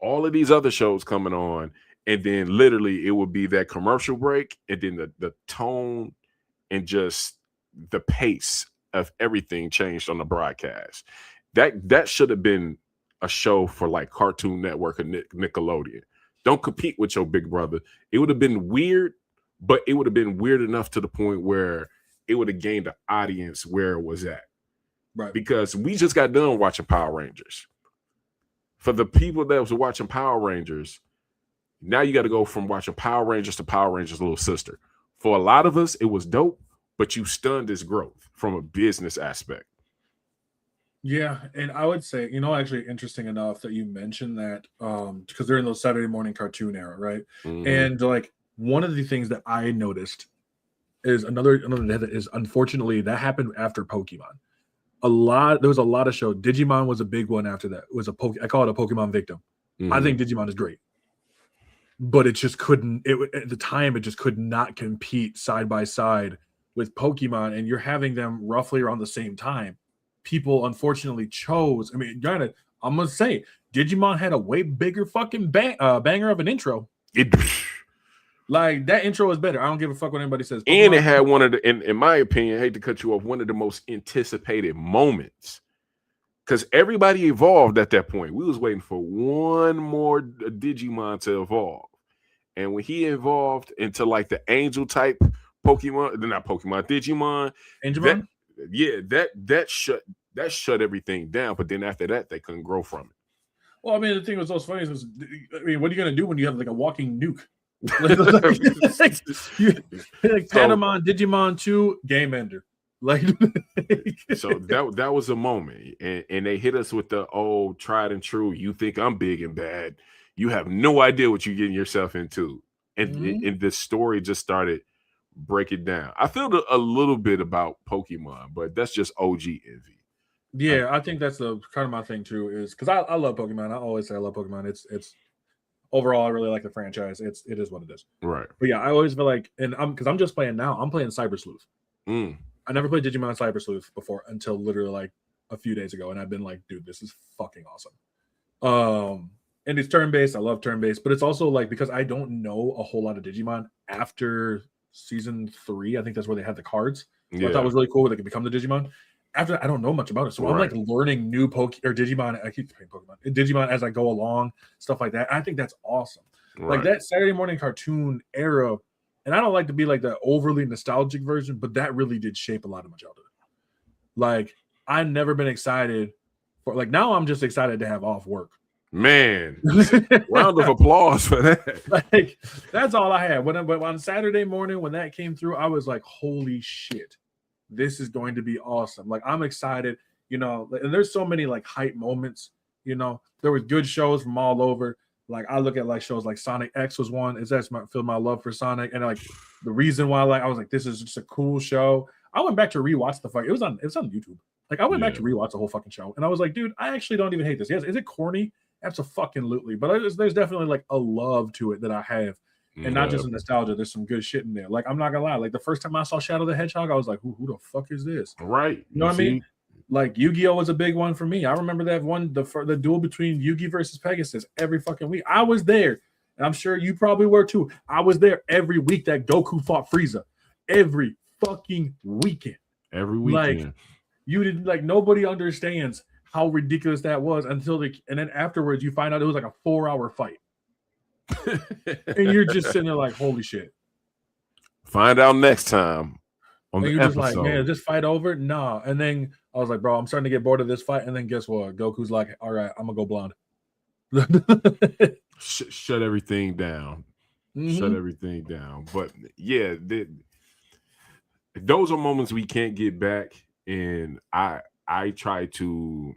all of these other shows coming on, and then literally it would be that commercial break, and then the tone and just the pace of everything changed on the broadcast. That should have been a show for like Cartoon Network or Nickelodeon. Don't compete with your big brother. It would have been weird, but it would have been weird enough to the point where it would have gained the audience where it was at. Right. Because we just got done watching Power Rangers. For the people that was watching Power Rangers, now you got to go from watching Power Rangers to Power Rangers' little sister. For a lot of us, it was dope, but you stunned its growth from a business aspect. Yeah, and I would say, actually interesting enough that you mentioned that, because they're in those Saturday morning cartoon era, right? Mm-hmm. And like one of the things that I noticed is another that is, unfortunately, that happened after Pokemon. There was a lot of shows. Digimon was a big one after that. It was I call it a Pokemon victim. Mm-hmm. I think Digimon is great, but it just couldn't. At the time, it just could not compete side by side with Pokemon, and you're having them roughly around the same time. People unfortunately chose. I mean, I'm gonna say Digimon had a way bigger fucking banger of an intro. Like that intro was better. I don't give a fuck what anybody says. Pokemon, and it had one of the, in my opinion, I hate to cut you off, one of the most anticipated moments. Because everybody evolved at that point. We was waiting for one more Digimon to evolve. And when he evolved into like the angel type Pokemon, not Pokemon, Digimon. Angemon? That shut everything down. But then after that, they couldn't grow from it. Well, I mean, the thing was most funny was, what are you gonna do when you have like a walking nuke? like Patamon, Digimon 2, Game Ender. Like so that was a moment, and they hit us with the old tried and true. You think I'm big and bad? You have no idea what you're getting yourself into, and the story just started breaking down. I feel a little bit about Pokemon, but that's just OG envy. Yeah, I think that's the kind of my thing too. Is because I love Pokemon. I always say I love Pokemon. It's overall I really like the franchise. It is what it is. Right. But yeah, I always feel like, and I'm just playing now. I'm playing Cyber Sleuth. I never played Digimon Cyber Sleuth before until literally like a few days ago, and I've been like, dude, this is fucking awesome. And it's turn-based. I love turn-based, but it's also like because I don't know a whole lot of Digimon after season 3. I think that's where they had the cards. Yeah. I thought it was really cool where they could become the Digimon. After that, I don't know much about it, so I'm like learning new Digimon. I keep saying Pokemon, Digimon as I go along, stuff like that. I think that's awesome. Like that Saturday morning cartoon era. And I don't like to be like the overly nostalgic version, but that really did shape a lot of my childhood. Like, I've never been excited for, like, now I'm just excited to have off work. Man, round of applause for that. Like, that's all I had. But on Saturday morning, when that came through, I was like, holy shit, this is going to be awesome. Like, I'm excited, you know, and there's so many like hype moments, you know, there were good shows from all over. Like I look at like shows like Sonic X was one. Is that's feel my love for Sonic, and like the reason why I was like this is just a cool show. I went back to rewatch the fight. It was on YouTube. Like I went back to rewatch the whole fucking show, and I was like, dude, I actually don't even hate this. Yes, is it corny? Absolutely, but there's definitely like a love to it that I have, and not just a nostalgia. There's some good shit in there. Like I'm not gonna lie. Like the first time I saw Shadow the Hedgehog, I was like, who the fuck is this? Right. You know what I mean? Like Yu-Gi-Oh was a big one for me. I remember that one, the duel between Yugi versus Pegasus every fucking week. I was there, and I'm sure you probably were too. I was there every week that Goku fought Frieza, every fucking weekend. Every weekend. Like you didn't like nobody understands how ridiculous that was until and then afterwards you find out it was like a 4-hour fight, and you're just sitting there like, holy shit. Find out next time. And you're just like, man, is this fight over? Nah. And then I was like, bro, I'm starting to get bored of this fight. And then guess what? Goku's like, all right, I'm gonna go blonde. Shut everything down. Shut everything down. But yeah, those are moments we can't get back. And I try to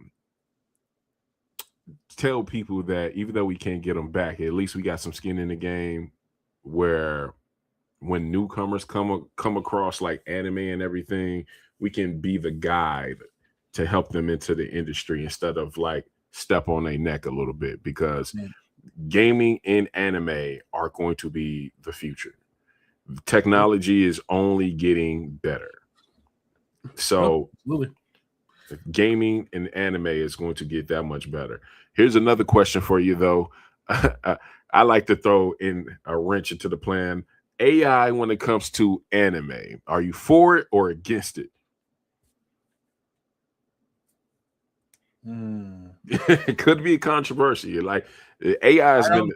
tell people that even though we can't get them back, at least we got some skin in the game where when newcomers come across like anime and everything, we can be the guide to help them into the industry instead of like step on their neck a little bit, because gaming and anime are going to be the future. Technology is only getting better. So gaming and anime is going to get that much better. Here's another question for you though. I like to throw in a wrench into the plan. AI when it comes to anime, are you for it or against it? It could be a controversy. Like AI has been.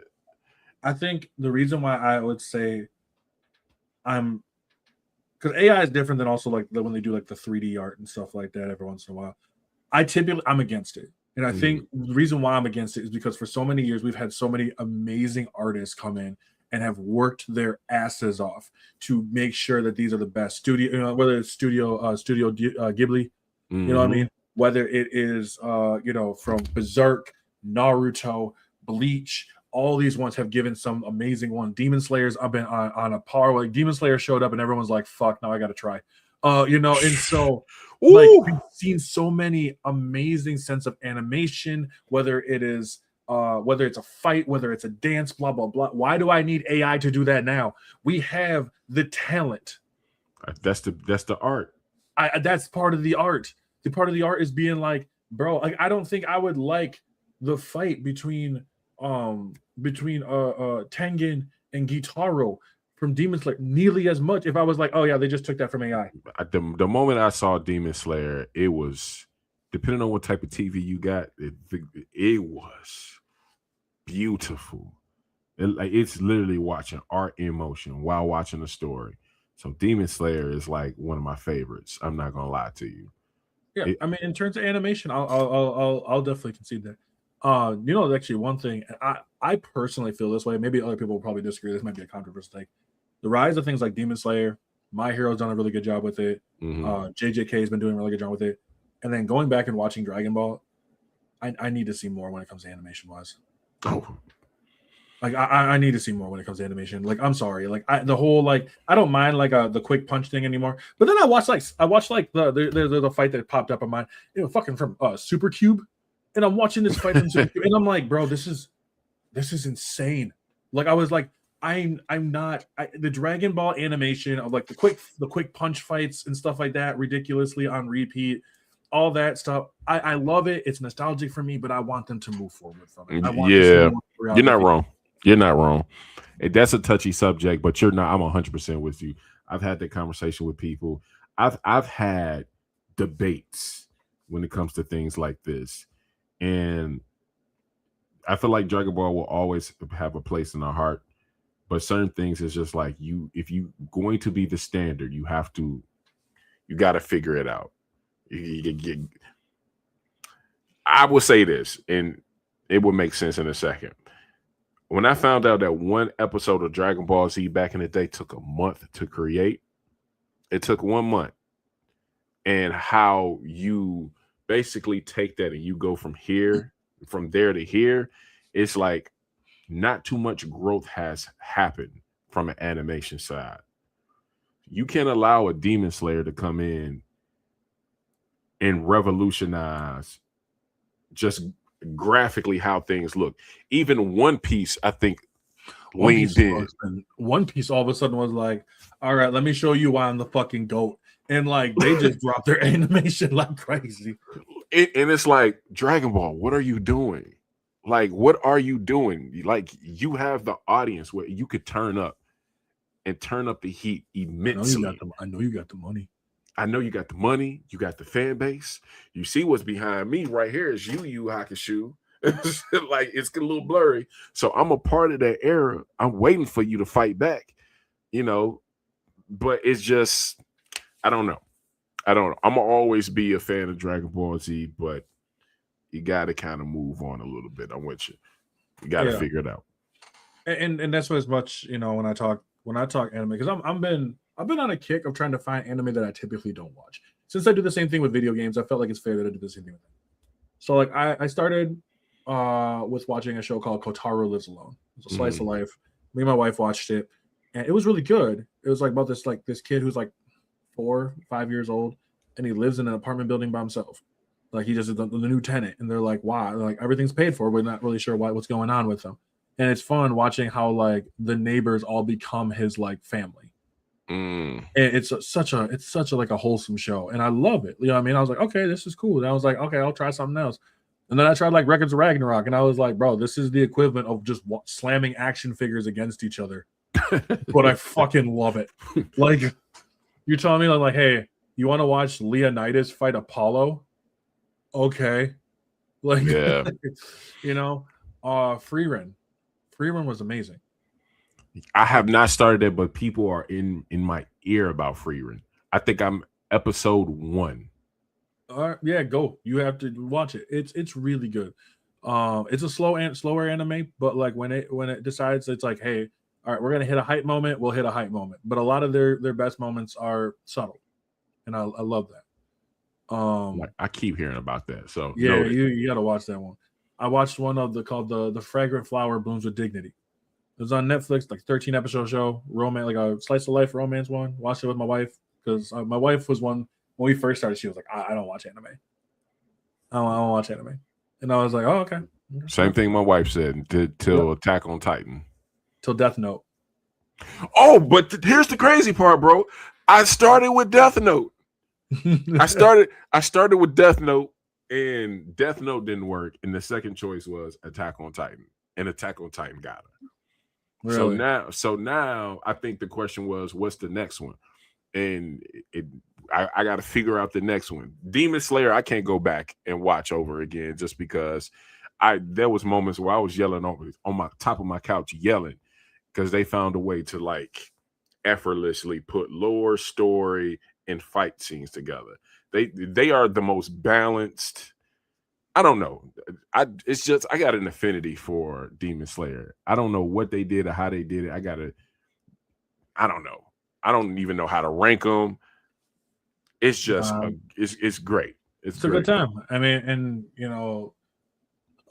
I think the reason why I would say because AI is different than also like when they do like the 3D art and stuff like that every once in a while. I'm against it. And I think the reason why I'm against it is because for so many years we've had so many amazing artists come in and have worked their asses off to make sure that these are the best studio, you know, whether it's Studio Ghibli, you know what I mean? Whether it is, you know, from Berserk, Naruto, Bleach, all these ones have given some amazing ones. Demon Slayers, I've been on a par. Like Demon Slayer showed up and everyone's like, fuck, now I got to try. You know, and so like we've seen so many amazing sense of animation, whether it's a fight, whether it's a dance, blah, blah, blah. Why do I need AI to do that now? We have the talent. That's the art. That's part of the art. The part of the art is being like, bro, like I don't think I would like the fight between Tengen and Gitaro from Demon Slayer nearly as much if I was like, oh yeah, they just took that from AI. The moment I saw Demon Slayer, it was, depending on what type of TV you got, it was beautiful. It's literally watching art in motion while watching a story. So Demon Slayer is like one of my favorites. I'm not gonna lie to you. Yeah, I mean, in terms of animation, I'll definitely concede that. You know, actually, one thing I personally feel this way. Maybe other people will probably disagree. This might be a controversial take. The rise of things like Demon Slayer, My Hero's done a really good job with it. JJK has been doing a really good job with it. And then going back and watching Dragon Ball, I need to see more when it comes to animation wise. Oh, like I need to see more when it comes to animation. Like I'm sorry, like the whole like I don't mind like the quick punch thing anymore. But then I watched like the fight that popped up on my fucking from Super Cube, and I'm watching this fight from Super Cube, and I'm like, bro, this is insane. Like I was like, I'm not the Dragon Ball animation of like the quick punch fights and stuff like that, ridiculously on repeat. All that stuff, I love it. It's nostalgic for me, but I want them to move forward from it. I want you're not wrong. You're not wrong. That's a touchy subject, but you're not. I'm 100% with you. I've had that conversation with people. I've had debates when it comes to things like this, and I feel like Dragon Ball will always have a place in our heart. But certain things is just like if you going to be the standard, you got to figure it out. I will say this, and it will make sense in a second. When I found out that one episode of Dragon Ball Z back in the day took a month to create, it took 1 month. And how you basically take that and you go from there to here, it's like not too much growth has happened from an animation side. You can't allow a Demon Slayer to come in and revolutionize just graphically how things look. Even One Piece, I think, leaned in. One Piece all of a sudden was like, all right, let me show you why I'm the fucking GOAT. And like they just dropped their animation like crazy. And it's like, Dragon Ball, what are you doing? Like, what are you doing? Like, you have the audience where you could turn up the heat immensely. I know you got the money. I know you got the money, you got the fan base. You see what's behind me right here is Yu Yu Hakusho. Like it's a little blurry. So I'm a part of that era. I'm waiting for you to fight back, but it's just, I don't know. I'm gonna always be a fan of Dragon Ball Z, but you gotta kind of move on a little bit. I'm with you. You gotta figure it out. And that's what as much, when I talk anime, because I've been on a kick of trying to find anime that I typically don't watch. Since I do the same thing with video games, I felt like it's fair that I do the same thing with them. So like I started with watching a show called Kotaro Lives Alone. It's a slice of life. Me and my wife watched it, and it was really good. It was like about this kid who's like 4, 5 years old, and he lives in an apartment building by himself. Like he just is the new tenant, and they're like, wow, like everything's paid for, but not really sure what's going on with him. And it's fun watching how like the neighbors all become his like family. And it's such a like a wholesome show, and I love it. You know what I mean? I was like, okay, this is cool. And I was like, okay, I'll try something else. And then I tried like Records of Ragnarok, and I was like, bro, this is the equivalent of just slamming action figures against each other. But I fucking love it. Like you're telling me like, hey, you want to watch Leonidas fight Apollo? Okay, like yeah, Free Run was amazing. I have not started it, but people are in my ear about Free Run. I think I'm episode 1. Yeah, go. You have to watch it. It's really good. It's a slower anime, but like when it decides, it's like, hey, all right, we're gonna hit a hype moment. We'll hit a hype moment. But a lot of their best moments are subtle, and I love that. I keep hearing about that. So yeah, you got to watch that one. I watched one called the Fragrant Flower Blooms with Dignity. It was on Netflix, like 13 episode show, romance, like a slice of life romance one. Watched it with my wife because my wife was one when we first started. She was like, I don't watch anime. I don't watch anime, and I was like, oh, okay. Same thing my wife said till Attack on Titan, till Death Note. Oh, but here's the crazy part, bro. I started with Death Note. I started with Death Note, and Death Note didn't work, and the second choice was Attack on Titan, and Attack on Titan got it. Really? So now I think the question was, what's the next one? And I got to figure out the next one. Demon Slayer, I can't go back and watch over again just because there was moments where I was yelling on my top of my couch yelling because they found a way to like effortlessly put lore, story, and fight scenes together. They are the most balanced. I don't know. it's just I got an affinity for Demon Slayer. I don't know what they did or how they did it. I don't know. I don't even know how to rank them. It's just it's great. It's a good time. I mean, and you know,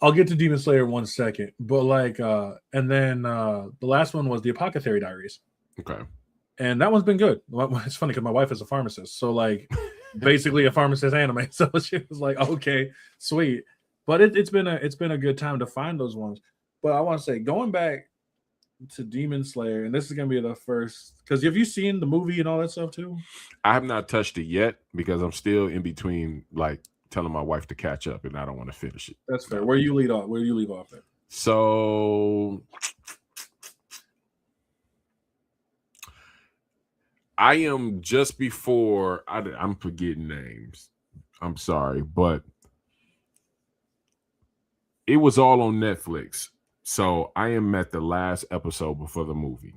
I'll get to Demon Slayer 1 second, but like, and then the last one was the Apothecary Diaries. Okay. And that one's been good. It's funny because my wife is a pharmacist, so like, basically a pharmacist anime. So she was like, okay, sweet. But it's been a good time to find those ones. But I want to say, going back to Demon Slayer, and this is gonna be the first, because have you seen the movie and all that stuff too? I have not touched it yet because I'm still in between, like telling my wife to catch up, and I don't want to finish it. That's fair. Where do you leave off at? So I am just before. I'm forgetting names. I'm sorry, but it was all on Netflix. So I am at the last episode before the movie.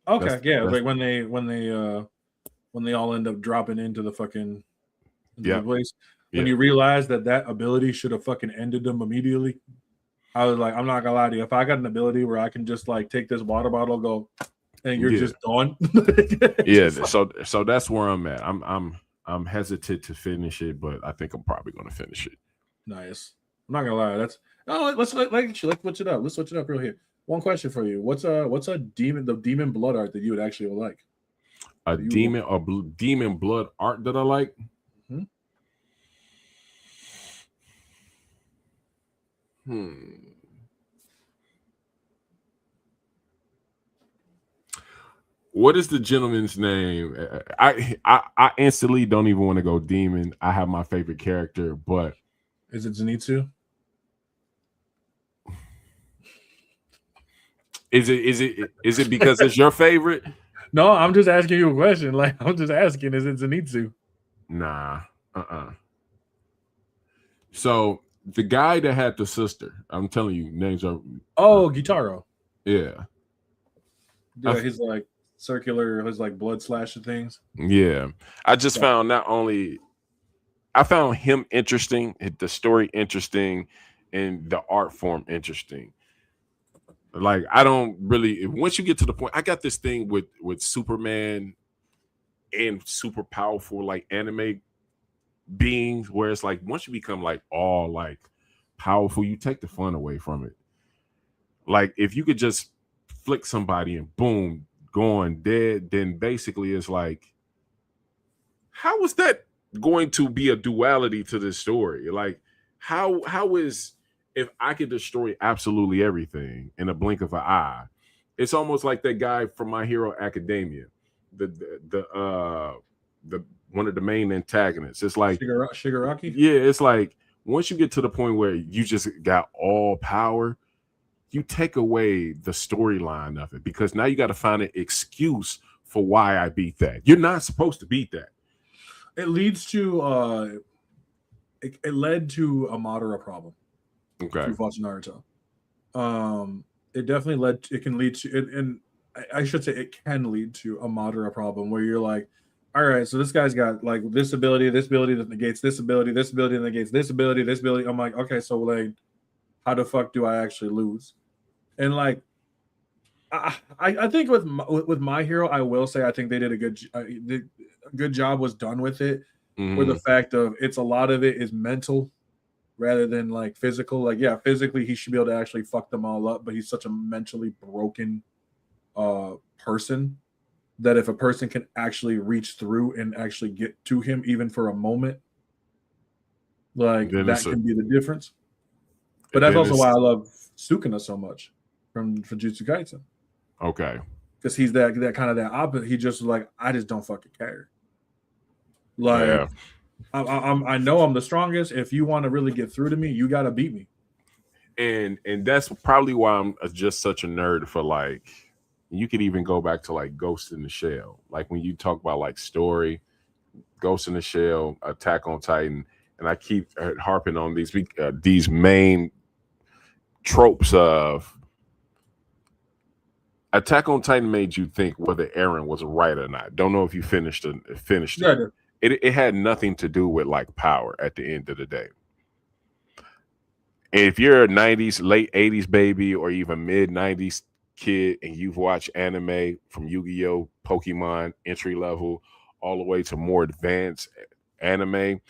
Okay, like when they all end up dropping into the fucking place. When you realize that ability should have fucking ended them immediately. I was like, I'm not gonna lie to you. If I got an ability where I can just like take this water bottle, go, and you're just gone. So that's where I'm at. I'm hesitant to finish it, but I think I'm probably gonna finish it. Nice. I'm not gonna lie. Let's switch it up. Let's switch it up real here. One question for you. What's a demon blood art that you would actually like? Demon blood art that I like? What is the gentleman's name? I instantly don't even want to go demon. I have my favorite character, but is it Zenitsu? Is it because it's your favorite? No, I'm just asking you a question. Like, I'm just asking, is it Zenitsu? Nah. So the guy that had the sister, I'm telling you, names are Gitaro. Yeah. Yeah, his like circular, his like blood slashing things. Yeah. I just found I found him interesting, the story interesting, and the art form interesting. Like, I don't really, once you get to the point, I got this thing with Superman and super powerful like anime beings where it's like once you become like all like powerful, you take the fun away from it. Like, if you could just flick somebody and boom, going dead, then basically it's like, how is that going to be a duality to this story? Like, how is, if I could destroy absolutely everything in a blink of an eye, it's almost like that guy from My Hero Academia, the one of the main antagonists. It's like Shigaraki. Yeah, it's like once you get to the point where you just got all power, you take away the storyline of it because now you got to find an excuse for why I beat that. You're not supposed to beat that. It leads to it led to a Madara problem. Okay. If you've watched Naruto. It definitely it can lead to it, and I should say it can lead to a Madara problem where you're like, all right, so this guy's got like this ability that negates this ability that negates this ability. I'm like, okay, so like, how the fuck do I actually lose? And like, I think with My Hero, I will say I think they did a good job was done with it. Where the fact of it's a lot of it is mental rather than like physical. Like, yeah, physically he should be able to actually fuck them all up, but he's such a mentally broken person that if a person can actually reach through and actually get to him even for a moment, like that can be the difference. But that's also why I love Sukuna so much from Jujutsu Kaisen. Okay. Because he's that kind of that opposite. He just like, I just don't fucking care. Like, yeah. I know I'm the strongest. If you want to really get through to me, you got to beat me. And that's probably why I'm just such a nerd for like, you could even go back to like Ghost in the Shell. Like when you talk about like story, Ghost in the Shell, Attack on Titan, and I keep harping on these main tropes of Attack on Titan made you think whether Eren was right or not. Don't know if you finished it. Yeah, It had nothing to do with like power at the end of the day. if you're a 90s, late 80s baby, or even mid 90s kid, and you've watched anime from Yu-Gi-Oh, Pokemon, entry level, all the way to more advanced anime,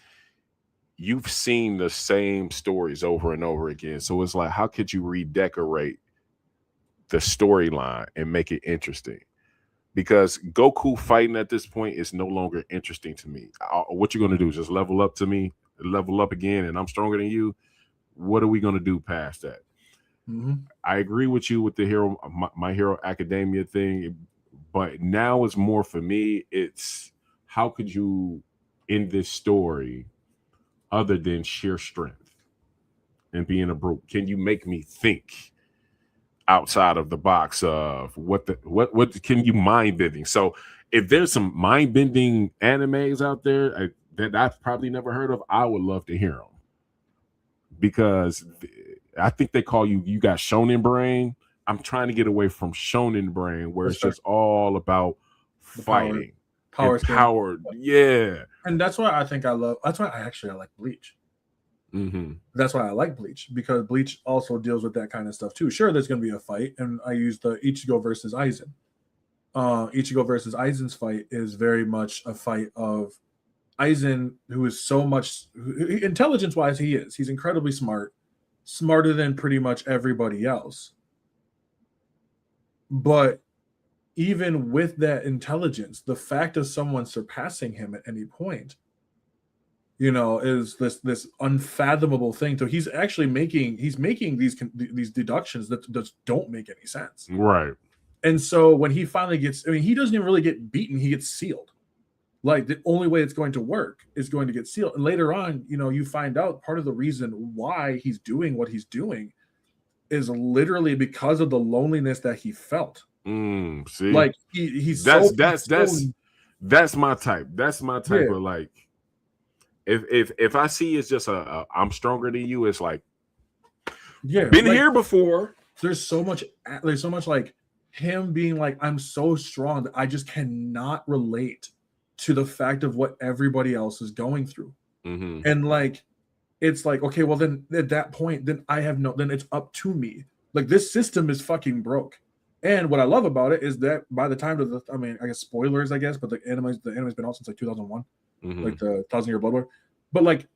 you've seen the same stories over and over again. So it's like, how could you redecorate the storyline and make it interesting? Because Goku fighting at this point is no longer interesting to me. What you gonna do? Just level up to me, level up again, and I'm stronger than you? What are we gonna do past that? Mm-hmm. I agree with you with the My Hero Academia thing, but now it's more for me. It's how could you end this story other than sheer strength and being a brute? Can you make me think outside of the box of what can you mind bending? So if there's some mind bending animes out there that I've probably never heard of, I would love to hear them, because I think they call you got shonen brain. I'm trying to get away from shonen brain where it's just all about fighting, power. Yeah, and that's why I think I like Bleach. Mm-hmm. That's why I like Bleach, because Bleach also deals with that kind of stuff too. Sure, there's going to be a fight, and I use the Ichigo versus Aizen. Ichigo versus Aizen's fight is very much a fight of Aizen, who is so much intelligence-wise, he's incredibly smart, smarter than pretty much everybody else. But even with that intelligence, the fact of someone surpassing him at any point, is this unfathomable thing. So he's actually making these deductions that just don't make any sense. Right. And so when he finally he doesn't even really get beaten. He gets sealed. Like, the only way it's going to work is going to get sealed. And later on, you find out part of the reason why he's doing what he's doing is literally because of the loneliness that he felt. See, like he's that's my type. That's my type of, like, if I see it's just I'm stronger than you, it's like, been here before. There's so much like him being like, I'm so strong that I just cannot relate to the fact of what everybody else is going through. Mm-hmm. And like, it's like, okay, well then at that point, then it's up to me. Like, this system is fucking broke. And what I love about it is that by the time I guess spoilers, but the anime's been out since like 2001, mm-hmm. like the 1,000-Year Blood War, but like,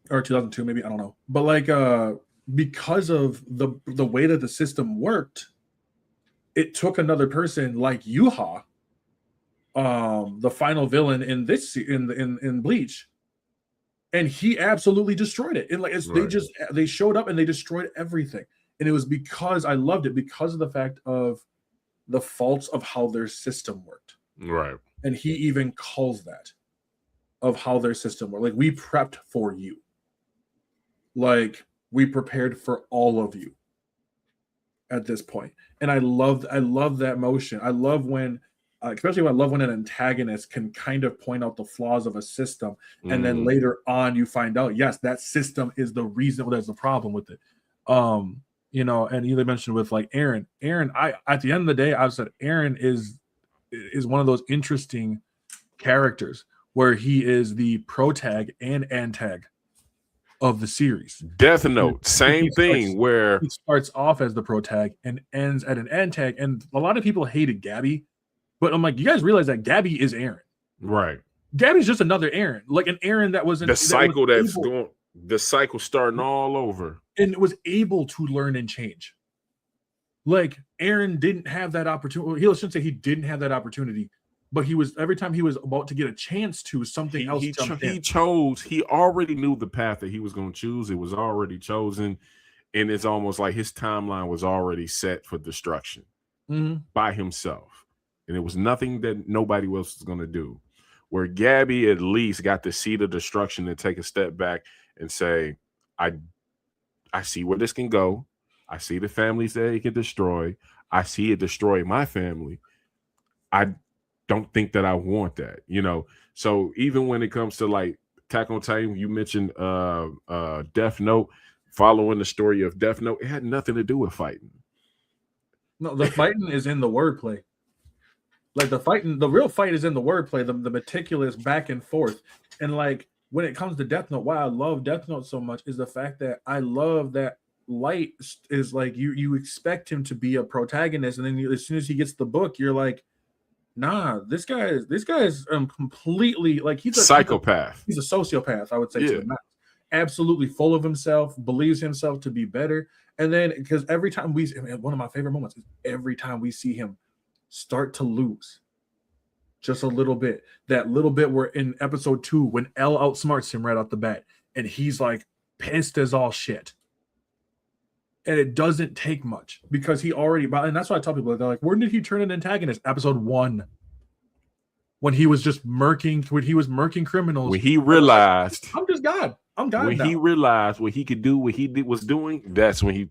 or 2002 maybe, I don't know, but like because of the way that the system worked, it took another person like Yuha, the final villain in Bleach, and he absolutely destroyed it. And like, they showed up and they destroyed everything. And it was because I loved it, because of the fact of the faults of how their system worked. Right. And he even calls that of how their system worked. Like, we prepped for you. Like, we prepared for all of you at this point. And I love that motion. I love when, especially when an antagonist can kind of point out the flaws of a system. And then later on you find out, yes, that system is the reason there's a problem with it. And you mentioned with like Eren, at the end of the day, I said Eren is one of those interesting characters where he is the protag and antag of the series. Death Note, same thing, where he starts off as the protag and ends at an antag. And a lot of people hated Gabby, but I'm like, you guys realize that Gabby is Eren, right? Gabby's just another Eren, like an Eren that was in the cycle the cycle starting all over, and was able to learn and change. Like, Eren didn't have that opportunity. He shouldn't say he didn't have that opportunity, but every time he was about to get a chance to, something else jumped in. He already knew the path that he was going to choose. It was already chosen, and it's almost like his timeline was already set for destruction by himself, and it was nothing that nobody else was going to do. Where Gabby at least got to see the destruction and take a step back and say, I see where this can go. I see the families that it can destroy. I see it destroy my family. I don't think that I want that, So even when it comes to like Attack on Titan, you mentioned Death Note, following the story of Death Note, it had nothing to do with fighting. No, the fighting is in the wordplay. Like, the real fight is in the wordplay, the meticulous back and forth. And like, when it comes to Death Note, why I love Death Note so much is the fact that I love that Light is like you expect him to be a protagonist, and then as soon as he gets the book, you're like, nah, this guy is completely like Psychopath. he's a sociopath, I would say, to Yeah. the max. Absolutely full of himself, believes himself to be better. And then because every time one of my favorite moments is every time we see him start to lose just a little bit, that little bit where in episode 2 when L outsmarts him right off the bat and he's like pissed as all shit. And it doesn't take much because he already, and that's why I tell people, they're like, when did he turn an antagonist? Episode 1. When he was just murking criminals. When he realized, I'm just God. I'm God. When now. he realized what he could do, what he was doing, that's when he.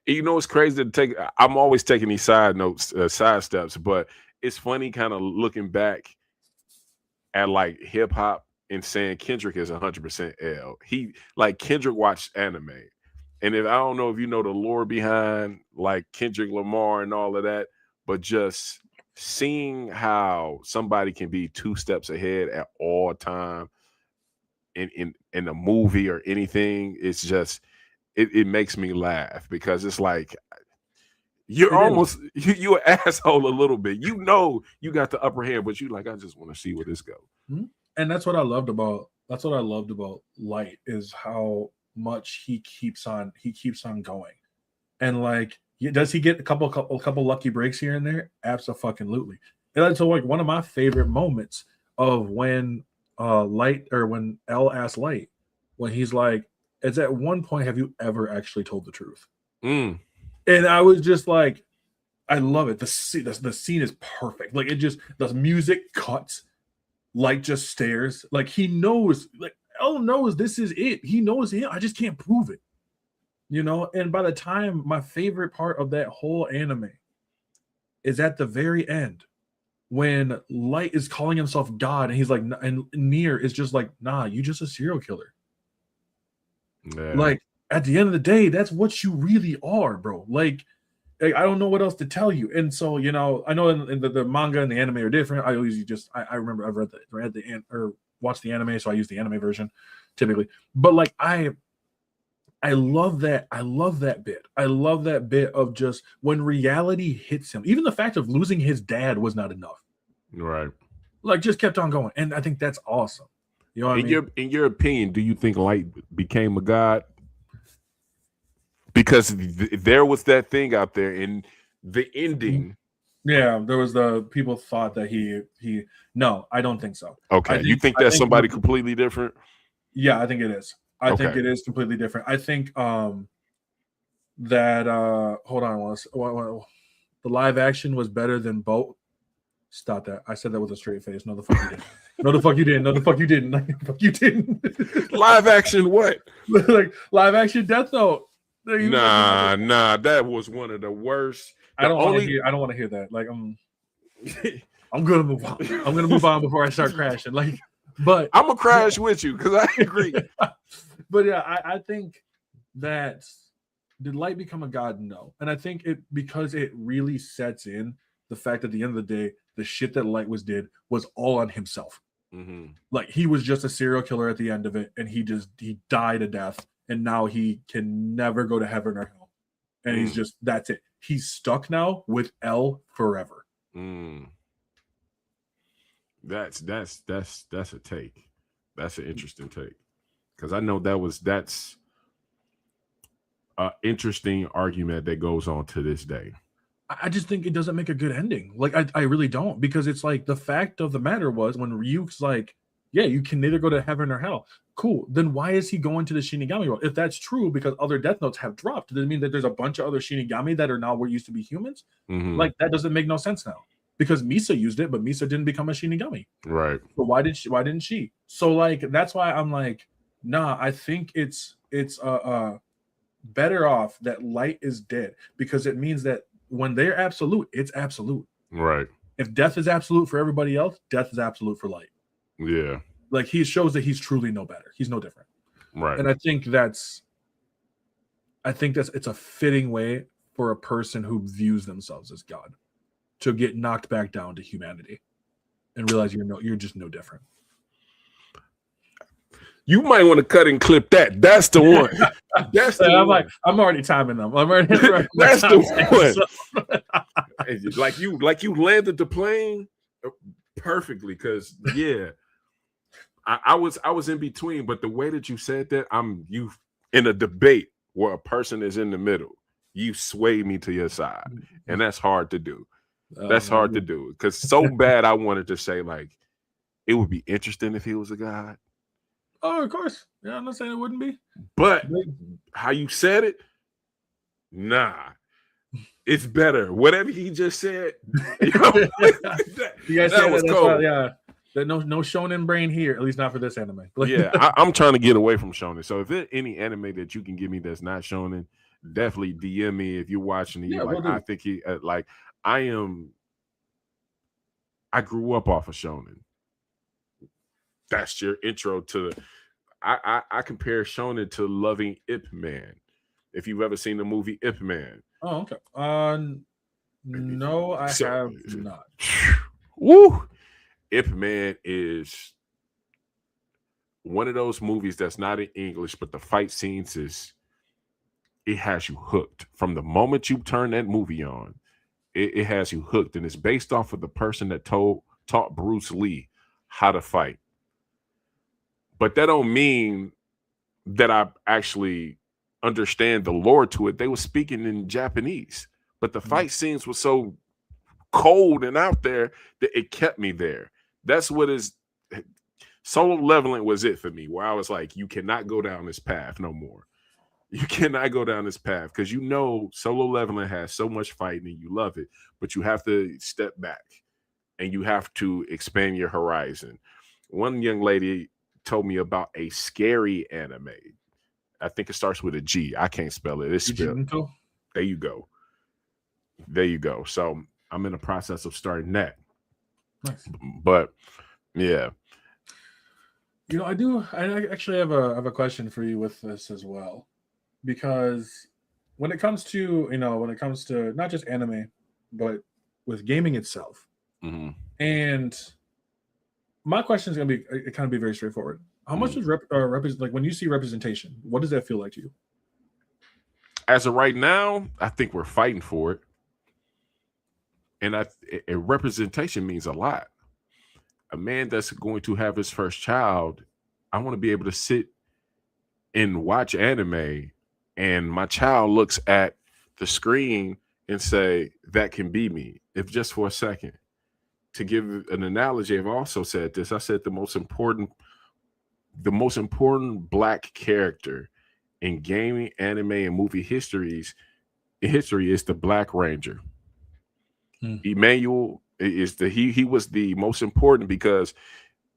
You know, it's crazy to take. I'm always taking these side notes, side steps, but it's funny kind of looking back at like hip hop and saying Kendrick is 100% L. He like Kendrick watched anime. And if I don't know if you know the lore behind like Kendrick Lamar and all of that, but just seeing how somebody can be 2 steps ahead at all time in a movie or anything, it's just it makes me laugh because it's like you're almost you an asshole a little bit. You know you got the upper hand, but you like, I just want to see where this goes. And that's what I loved about Light is how much he keeps on going. And like, does he get a couple lucky breaks here and there? Absolutely. And so like one of my favorite moments of when when L asked Light, when he's like, it's at one point, have you ever actually told the truth? And I was just like, I love it. The scene is perfect. Like, it just, the music cuts, Light just stares. Like, he knows, like L knows this is it. He knows him. I just can't prove it. You know, and by the time, my favorite part of that whole anime is at the very end when Light is calling himself God, and he's like, and Nier is just like, nah, you just a serial killer. Yeah. Like, at the end of the day, that's what you really are, bro. Like I don't know what else to tell you. And so, you know, I know in the manga and the anime are different. I always just, I remember I've watched the anime, so I use the anime version typically. But like, I love that. I love that bit. I love that bit of just when reality hits him. Even the fact of losing his dad was not enough. Right. Like, just kept on going. And I think that's awesome. You know what I mean? In your opinion, do you think Light became a god? Because there was that thing out there in the ending. Yeah, there was people thought that he no, I don't think so. Okay. You think that's somebody completely different? Yeah, I think it is. I think it is completely different. I think that hold on, the live action was better than both. Stop that. I said that with a straight face. No, the fuck you didn't. No, the fuck you didn't. No, the fuck you didn't. No, the fuck you didn't. Live action what? Like live action Death Note. Nah, that was one of the worst. I don't want to hear that. Like, I'm gonna move on. I'm gonna move on before I start crashing. Like, but I'm gonna crash with you because I agree. But yeah, I think that did Light become a god? No, and I think because it really sets in the fact that at the end of the day, the shit that Light did was all on himself. Mm-hmm. Like, he was just a serial killer at the end of it, and he died a death. And now he can never go to heaven or hell. And he's just, that's it. He's stuck now with L forever. That's a take. That's an interesting take. Because I know that's an interesting argument that goes on to this day. I just think it doesn't make a good ending. Like, I really don't. Because it's like, the fact of the matter was when Ryuk's like, yeah, you can neither go to heaven or hell. Cool. Then why is he going to the Shinigami world? If that's true, because other Death Notes have dropped, does it mean that there's a bunch of other Shinigami that are now what used to be humans? Mm-hmm. Like, that doesn't make no sense now. Because Misa used it, but Misa didn't become a Shinigami. Right. So why didn't she? So like, that's why I'm like, nah, I think it's better off that Light is dead, because it means that when they're absolute, it's absolute. Right. If death is absolute for everybody else, death is absolute for Light. Yeah. Like, he shows that he's truly no better. He's no different. Right. And I think it's a fitting way for a person who views themselves as God to get knocked back down to humanity and realize you're just no different. You might want to cut and clip that. That's the one. That's the I'm one. like, I'm already timing them. I'm already. That's the one. Like you landed the plane perfectly. Because I was in between, but the way that you said that, you in a debate where a person is in the middle. You sway me to your side, and that's hard to do. That's hard to do because so bad I wanted to say like it would be interesting if he was a god. Oh, of course. Yeah, I'm not saying it wouldn't be. But how you said it, nah, it's better. Whatever he just said, you guys that was cold. Yeah, no shonen brain here, at least not for this anime. Yeah, I'm trying to get away from shonen. So if there's any anime that you can give me that's not shonen, definitely DM me if you're watching it. Yeah, like I think he like I grew up off of shonen. That's your intro to. I compare shonen to loving Ip Man. If you've ever seen the movie Ip Man. Oh, okay. No, I have not. Woo! Ip Man is one of those movies that's not in English, but the fight scenes it has you hooked. From the moment you turn that movie on, it has you hooked. And it's based off of the person that taught Bruce Lee how to fight. But that don't mean that I actually understand the lore to it. They were speaking in Japanese, but the fight scenes were so cold and out there that it kept me there. That's what is Solo Leveling was it for me, where I was like, you cannot go down this path no more. You cannot go down this path because Solo Leveling has so much fighting and you love it, but you have to step back and you have to expand your horizon. One young lady told me about a scary anime. I think it starts with a G. I can't spell it. It's spelled. There you go. There you go. So I'm in the process of starting that. Nice. But yeah. I actually have a question for you with this as well. Because when it comes to not just anime, but with gaming itself. Mm-hmm. And my question is going to be very straightforward. How much is like when you see representation, what does that feel like to you? As of right now, I think we're fighting for it. And a representation means a lot. A man that's going to have his first child, I want to be able to sit and watch anime and my child looks at the screen and say, that can be me, if just for a second. To give an analogy, I've also said this. I said the most important Black character in gaming, anime, and movie history is the Black Ranger. Emmanuel is he was the most important because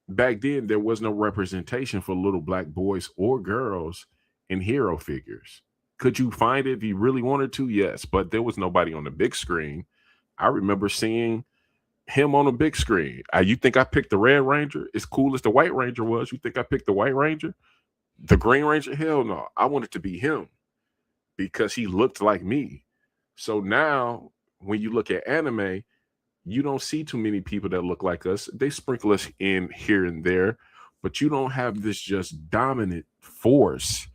back then there was no representation for little Black boys or girls in hero figures. Could you find it if you really wanted to? Yes, but there was nobody on the big screen. I remember seeing him on a big screen. You think I picked the Red Ranger? As cool as the White Ranger was, you think I picked the White Ranger? The Green Ranger? Hell no. I wanted to be him because he looked like me. So now when you look at anime, you don't see too many people that look like us. They sprinkle us in here and there, but you don't have this just dominant force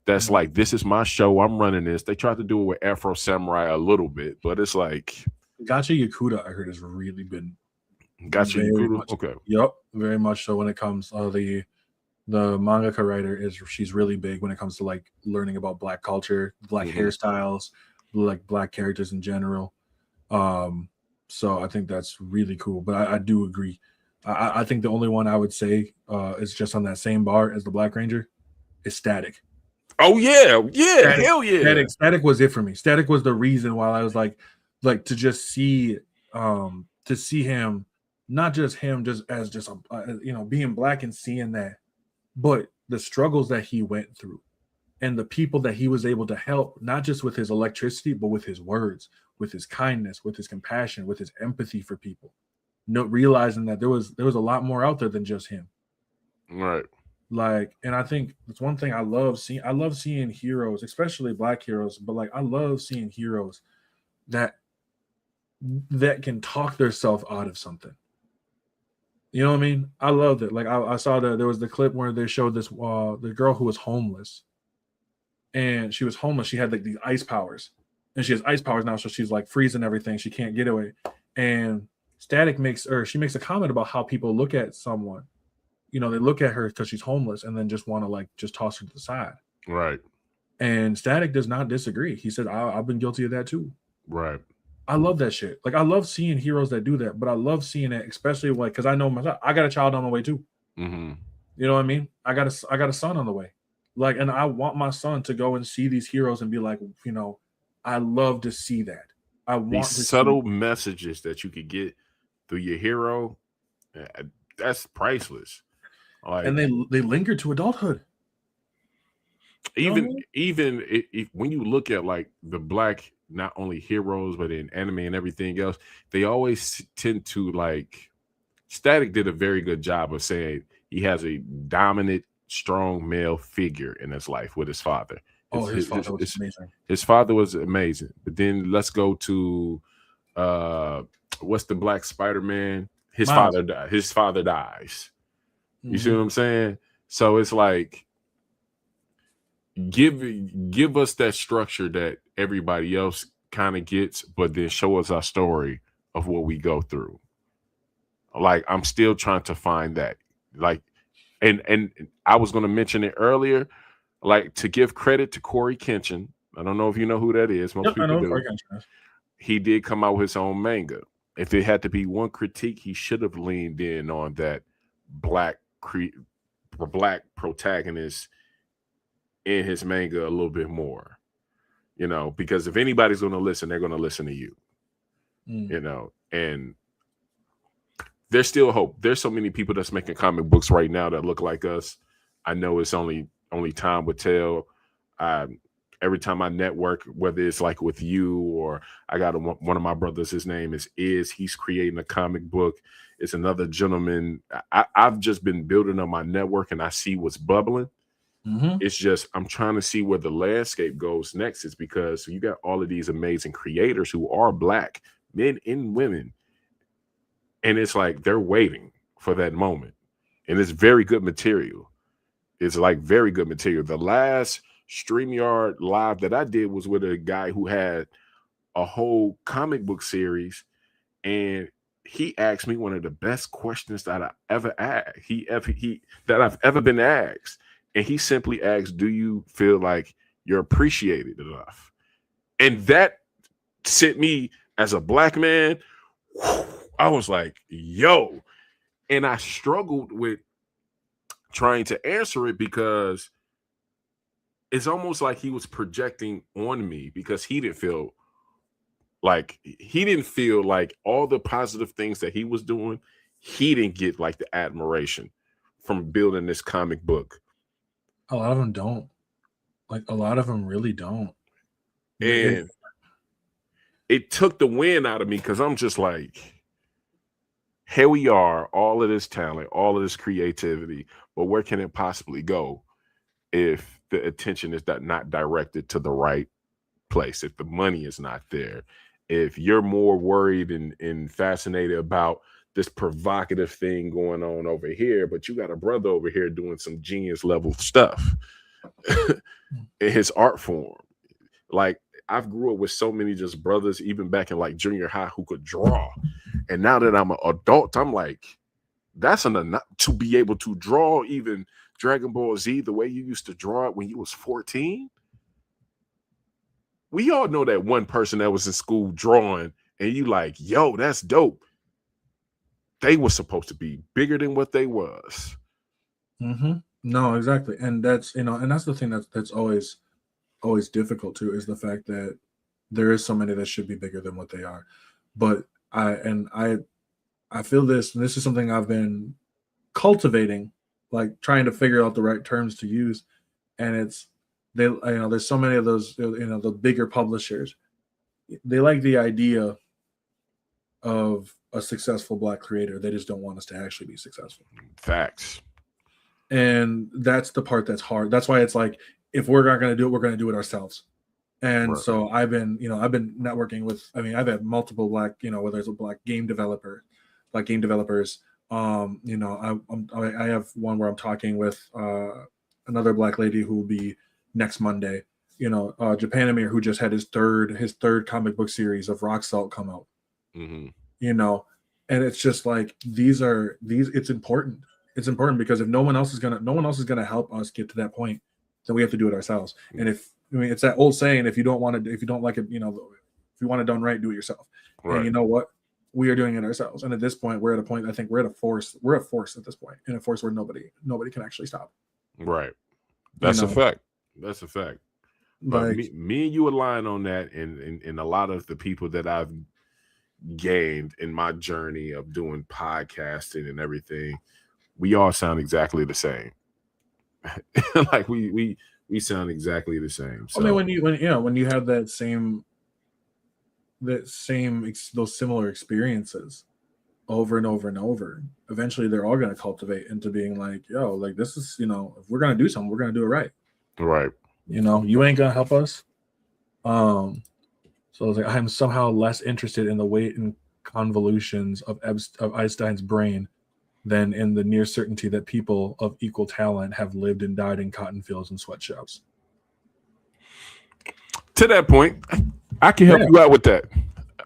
that's like, this is my show, I'm running this. They tried to do it with Afro Samurai a little bit, but it's like Gacha Yakuta, I heard, has really been Gacha Yakuta. Okay. Yep, very much so. When it comes, the mangaka writer she's really big when it comes to like learning about Black culture, Black hairstyles, like Black characters in general. So I think that's really cool. But I do agree. I think the only one I would say is just on that same bar as the Black Ranger is Static. Oh yeah, Static, hell yeah. Static was it for me. Static was the reason why I was like to just see him, not just him, just as just being Black and seeing that, but the struggles that he went through and the people that he was able to help, not just with his electricity, but with his words, with his kindness, with his compassion, with his empathy for people. Realizing that there was a lot more out there than just him. Right. Like, and I think that's one thing I love seeing. I love seeing heroes, especially Black heroes, but like I love seeing heroes that can talk themselves out of something. You know what I mean? I loved it. Like I saw that there was the clip where they showed this the girl who was homeless, and she was homeless. She had like these ice powers, and she has ice powers now, so she's like freezing everything. She can't get away. And Static makes she makes a comment about how people look at someone. You know, they look at her because she's homeless, and then just want to like just toss her to the side. Right. And Static does not disagree. He said, I've been guilty of that too. Right. I love that shit. Like I love seeing heroes that do that, but I love seeing it, especially like because I know myself. I got a child on the way too. Mm-hmm. You know what I mean? I got a son on the way. Like, and I want my son to go and see these heroes and be like, you know, I love to see that. I want These to subtle messages that you could get through your hero, that's priceless. Like, and they linger to adulthood. Even if when you look at like the Black, not only heroes but in anime and everything else, they always tend to like. Static did a very good job of saying he has a dominant, strong male figure in his life with his father. His father was amazing. His father was amazing. But then let's go to what's the Black Spider-Man? His Miles. father died. His father dies. You Mm-hmm. see what I'm saying? So it's like give us that structure that everybody else kind of gets, but then show us our story of what we go through. Like I'm still trying to find that. Like, and I was going to mention it earlier. Like to give credit to Corey Kenshin. I don't know if you know who that is. Most people do. He did come out with his own manga. If it had to be one critique, he should have leaned in on that black protagonist in his manga a little bit more. You know, because if anybody's going to listen, they're going to listen to you. You know, and there's still hope. There's so many people that's making comic books right now that look like us. I know it's only time would tell. Every time I network, whether it's like with you or I got one of my brothers, his name is he's creating a comic book. It's another gentleman. I've just been building up my network and I see what's bubbling. Mm-hmm. It's just I'm trying to see where the landscape goes next. Is because you got all of these amazing creators who are Black men and women. And it's like they're waiting for that moment. And it's very good material. It's like very good material. The last StreamYard live that I did was with a guy who had a whole comic book series. And he asked me one of the best questions that I ever asked. That I've ever been asked. And he simply asked, do you feel like you're appreciated enough? And that sent me as a Black man. I was like, yo, and I struggled with trying to answer it because it's almost like he was projecting on me because he didn't feel like all the positive things that he was doing, he didn't get like the admiration from building this comic book. A lot of them don't. Like a lot of them really don't. And it took the wind out of me because I'm just like, here we are, all of this talent, all of this creativity, but where can it possibly go if the attention is not directed to the right place, if the money is not there, if you're more worried and fascinated about this provocative thing going on over here, but you got a brother over here doing some genius level stuff in his art form. Like I've grew up with so many just brothers, even back in like junior high, who could draw. And now that I'm an adult, I'm like, that's enough to be able to draw even Dragon Ball Z the way you used to draw it when you was 14. We all know that one person that was in school drawing and you like, yo, that's dope. They were supposed to be bigger than what they was. Mm-hmm. No, exactly. And that's, and that's the thing that's always difficult too, is the fact that there is so many that should be bigger than what they are. But I feel this, and this is something I've been cultivating, like trying to figure out the right terms to use. And it's there's so many of those, the bigger publishers, they like the idea of a successful Black creator. They just don't want us to actually be successful. Facts. And that's the part that's hard. That's why it's like, if we're not going to do it, we're going to do it ourselves. And right. So I've been networking with, I've had multiple Black, whether it's a Black game developers, You know, I have one where I'm talking with another Black lady who will be next Monday. You know, Japan Amir, who just had his third comic book series of Rock Salt come out. Mm-hmm. You know, and it's just like these. It's important. It's important because if no one else is gonna help us get to that point, then we have to do it ourselves. And it's that old saying, if you don't like it, you know, if you want it done right, do it yourself. Right. And you know what? We are doing it ourselves. And at this point, we're at a point. I think we're at a force. We're a force at this point, in a force where nobody can actually stop. Right. That's a fact. That's a fact. But Like, me and you align on that, and a lot of the people that I've gained in my journey of doing podcasting and everything, we all sound exactly the same. Like we sound exactly the same. So I mean, when you have those similar experiences over and over and over, eventually they're all going to cultivate into being like, yo, like this is, you know, if we're going to do something, we're going to do it right. Right. You know, you ain't going to help us. So I was like, I'm somehow less interested in the weight and convolutions of Einstein's brain than in the near certainty that people of equal talent have lived and died in cotton fields and sweatshops. To that point, I can help you out with that.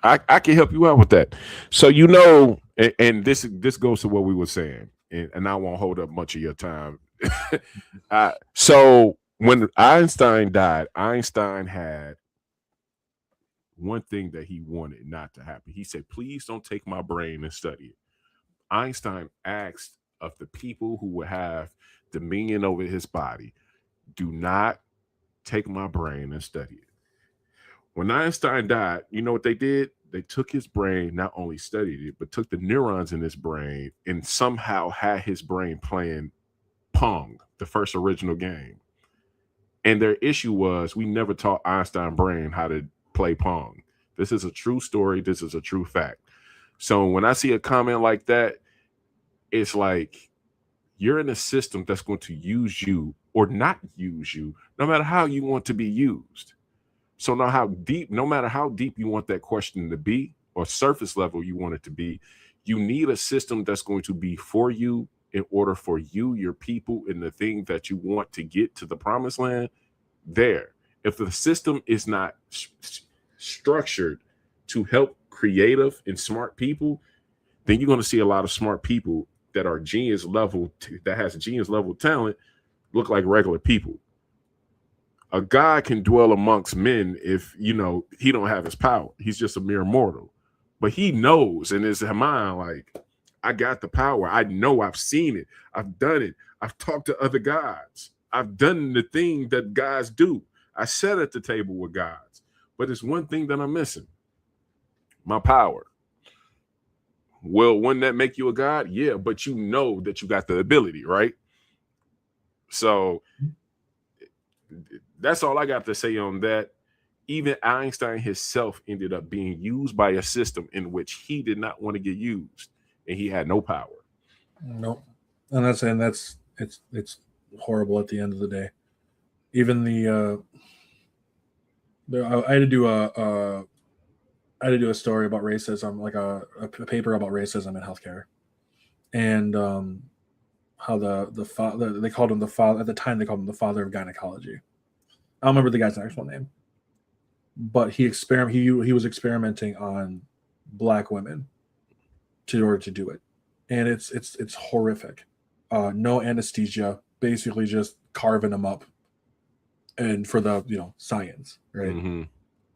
I can help you out with that. So, you know, and this goes to what we were saying, and I won't hold up much of your time. So when Einstein died, Einstein had one thing that he wanted not to happen. He said, please don't take my brain and study it. Einstein asked of the people who would have dominion over his body, do not take my brain and study it. When Einstein died, you know what they did? They took his brain, not only studied it, but took the neurons in his brain and somehow had his brain playing Pong, the first original game. And their issue was, we never taught Einstein brain how to play Pong. This is a true story. This is a true fact. So when I see a comment like that, it's like you're in a system that's going to use you or not use you, no matter how you want to be used. So no matter how deep you want that question to be or surface level you want it to be, you need a system that's going to be for you in order for you, your people, and the thing that you want to get to the promised land there. If the system is not structured to help creative and smart people, then you're going to see a lot of smart people that are genius level, that has genius level talent, look like regular people. A God can dwell amongst men if, you know, he don't have his power. He's just a mere mortal. But he knows in his mind, like, I got the power. I know, I've seen it. I've done it. I've talked to other gods. I've done the thing that gods do. I sat at the table with gods. But there's one thing that I'm missing. My power. Well, wouldn't that make you a god? Yeah, but you know that you got the ability, right? So that's all I got to say on that. Even Einstein himself ended up being used by a system in which he did not want to get used, and he had no power. Nope. And it's horrible at the end of the day. Even I had to do a story about racism, like a paper about racism in healthcare, and how the father, they called him the father at the time. They called him the father of gynecology. I don't remember the guy's actual name, but he was experimenting on Black women in order to do it, and it's horrific. No anesthesia, basically just carving them up, and for the science, right? Mm-hmm.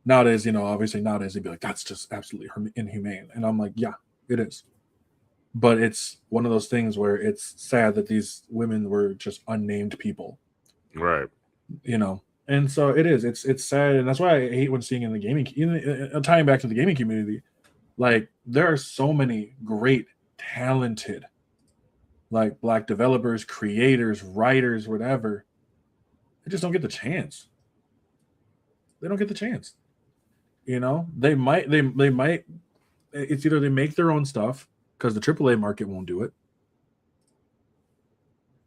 Nowadays, obviously nowadays they'd be like, that's just absolutely inhumane, and I'm like, yeah, it is. But it's one of those things where it's sad that these women were just unnamed people, right? And so it is. It's sad, and that's why I hate when seeing in the gaming, tying back to the gaming community, like there are so many great, talented, like Black developers, creators, writers, whatever. They just don't get the chance. They don't get the chance. They might. It's either they make their own stuff because the AAA market won't do it.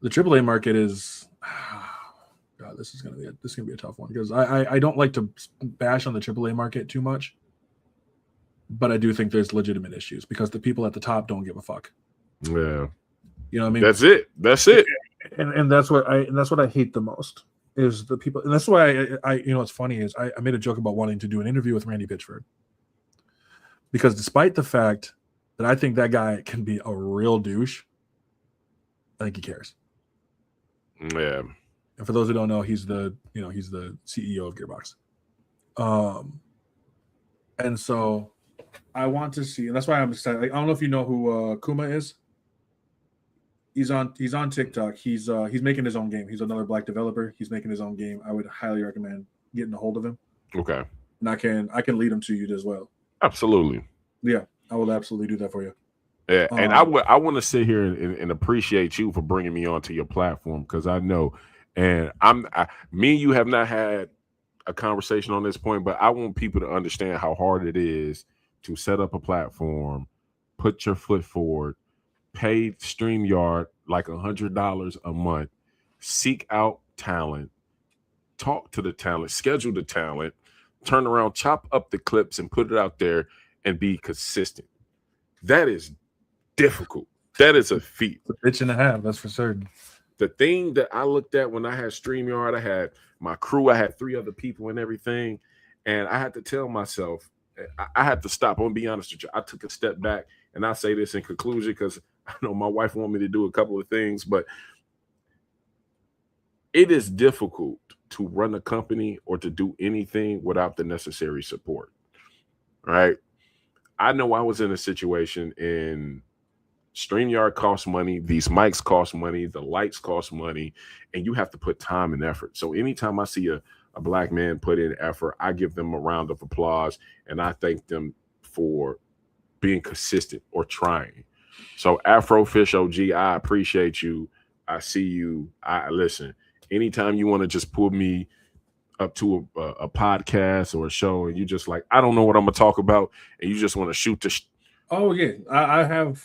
The AAA market is. God, this is gonna be a tough one because I don't like to bash on the AAA market too much, but I do think there's legitimate issues because the people at the top don't give a fuck. Yeah. You know what I mean? That's it. That's it. And that's what I hate the most is the people. And that's why I you know what's funny is I made a joke about wanting to do an interview with Randy Pitchford. Because despite the fact that I think that guy can be a real douche, I think he cares. Yeah. And for those who don't know, he's the CEO of Gearbox. And so I want to see, and that's why I'm excited. Like, I don't know if you know who Kuma is. He's on TikTok. He's making his own game. He's another black developer. He's making his own game. I would highly recommend getting a hold of him. Okay. And I can lead him to you as well. Absolutely. Yeah, I will absolutely do that for you. Yeah, and I want to sit here and appreciate you for bringing me onto your platform because I know, and me and you have not had a conversation on this point, but I want people to understand how hard it is to set up a platform, put your foot forward, pay StreamYard like $100 a month, seek out talent, talk to the talent, schedule the talent, turn around, chop up the clips and put it out there and be consistent. That is difficult. That is a feat. It's a bitch and a half, that's for certain. The thing that I looked at when I had StreamYard, I had my crew, I had 3 other people and everything. And I had to tell myself, I had to stop. I'm gonna be honest with you. I took a step back, and I say this in conclusion because I know my wife wants me to do a couple of things, but it is difficult to run a company or to do anything without the necessary support. Right? I know I was in a situation in StreamYard costs money, these mics cost money, the lights cost money, and you have to put time and effort. So anytime I see a black man put in effort, I give them a round of applause and I thank them for being consistent or trying. So Afro Fish OG, I appreciate you. I see you. I listen. Anytime you want to just pull me up to a podcast or a show and you just like, I don't know what I'm gonna talk about, and you just want to shoot the oh yeah, I have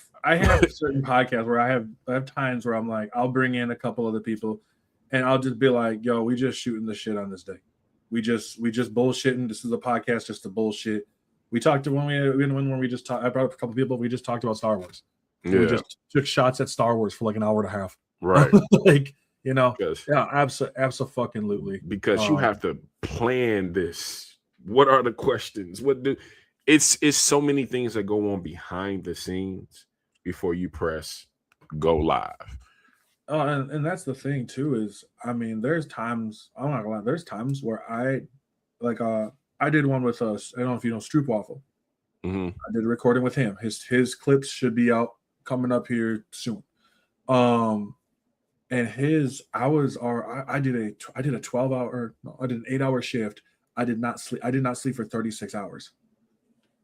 certain podcasts where I have times where I'm like, I'll bring in a couple other people and I'll just be like, yo, we just shooting the shit on this day. We just bullshitting. This is a podcast just to bullshit. We talked to when we just talked, I brought up a couple people, we just talked about Star Wars. Yeah. We just took shots at Star Wars for like an hour and a half. Right. Like, you know, yeah, absolutely. Because you have to plan this. What are the questions? It's so many things that go on behind the scenes before you press go live. And that's the thing too, is I mean, there's times, I'm not gonna lie, there's times where I did one with us. I don't know if you know Stroop Waffle. Mm-hmm. I did a recording with him. His clips should be out coming up here soon. And I did an 8-hour shift. I did not sleep for 36 hours.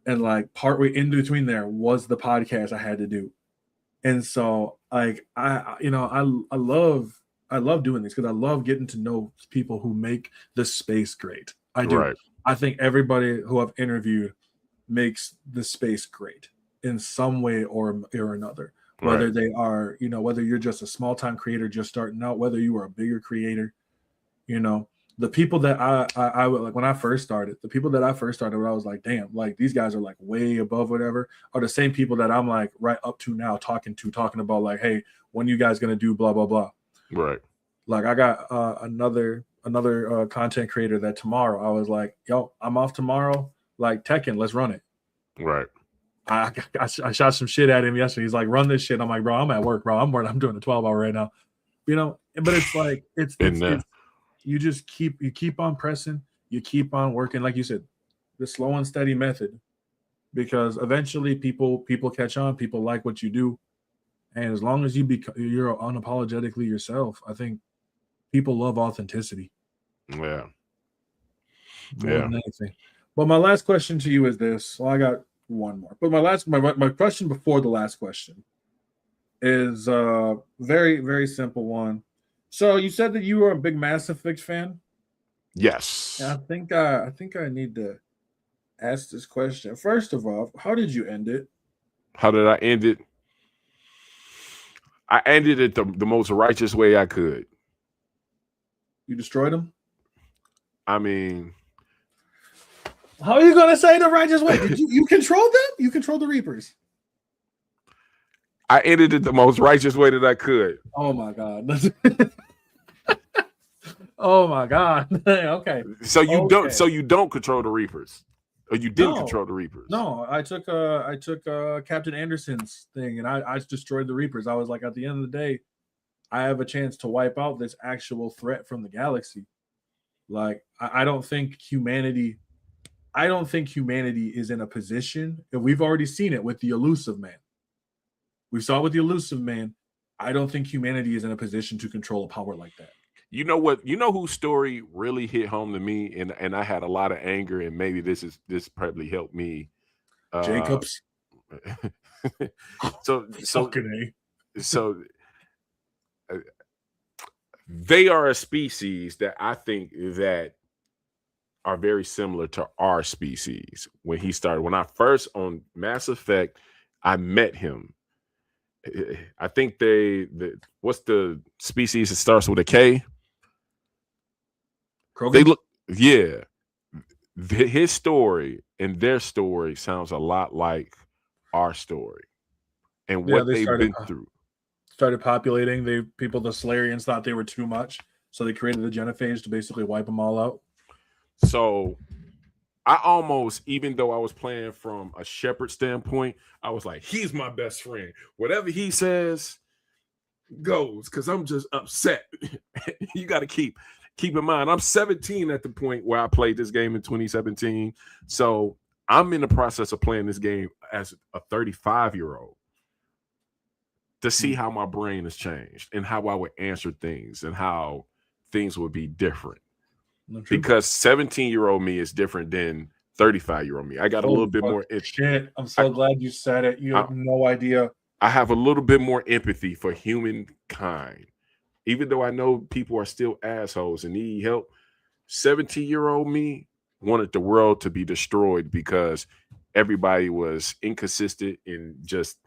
And like partway in between there was the podcast I had to do. And so like I love doing this because I love getting to know people who make the space great. I do. Right. I think everybody who I've interviewed makes the space great in some way or another. Whether they are, whether you're just a small time creator just starting out, whether you are a bigger creator, the people that I like when I first started, where I was like, damn, like these guys are like way above whatever, are the same people that I'm like right up to now talking about like, hey, when you guys gonna do blah blah blah. Right. Like I got another content creator that tomorrow I was like, yo, I'm off tomorrow. Like Tekken, let's run it. Right. I shot some shit at him yesterday. He's like, run this shit. I'm like, bro, I'm at work, bro. I'm doing a 12-hour right now. But it's like it's you just keep on pressing, you keep on working, like you said, the slow and steady method, because eventually people catch on, people like what you do, and as long as you're unapologetically yourself, I think people love authenticity. Yeah. More than anything. But my last question to you is this. Well, I got one more, but my question before the last question is a very, very simple one. So you said that you were a big Mass Effect fan. Yes. And I think I need to ask this question. First of all, how did you end it? How did I end it? I ended it the most righteous way I could. You destroyed them? I mean, how are you going to say the righteous way? You controlled them? You controlled the Reapers? I ended it the most righteous way that I could. Oh my god. Oh my god. Okay. So you Okay. don't control the Reapers. Or you didn't control the Reapers. No, I took Captain Anderson's thing and I destroyed the Reapers. I was like, at the end of the day, I have a chance to wipe out this actual threat from the galaxy. Like, I don't think humanity is in a position, and we've already seen it with the elusive man. We saw it with the elusive man. I don't think humanity is in a position to control a power like that. You know what? You know whose story really hit home to me, and I had a lot of anger, and maybe this probably helped me. Jacobs. so A. They are a species that I think that are very similar to our species. When I first on Mass Effect, I met him. I think what's the species that starts with a K? Krogan? They look, yeah. His story and their story sounds a lot like our story and what they've been through. Started populating. The Solarians thought they were too much, so they created the genophage to basically wipe them all out. So I almost, even though I was playing from a Shepherd standpoint, I was like, he's my best friend. Whatever he says goes, because I'm just upset. You got to keep in mind, I'm 17 at the point where I played this game in 2017. So I'm in the process of playing this game as a 35-year-old to see how my brain has changed and how I would answer things and how things would be different. Because 17-year-old me is different than 35-year-old me. I got a little bit more. Shit, I'm so glad you said it. You have no idea. I have a little bit more empathy for humankind. Even though I know people are still assholes and need help, 17-year-old me wanted the world to be destroyed because everybody was inconsistent and just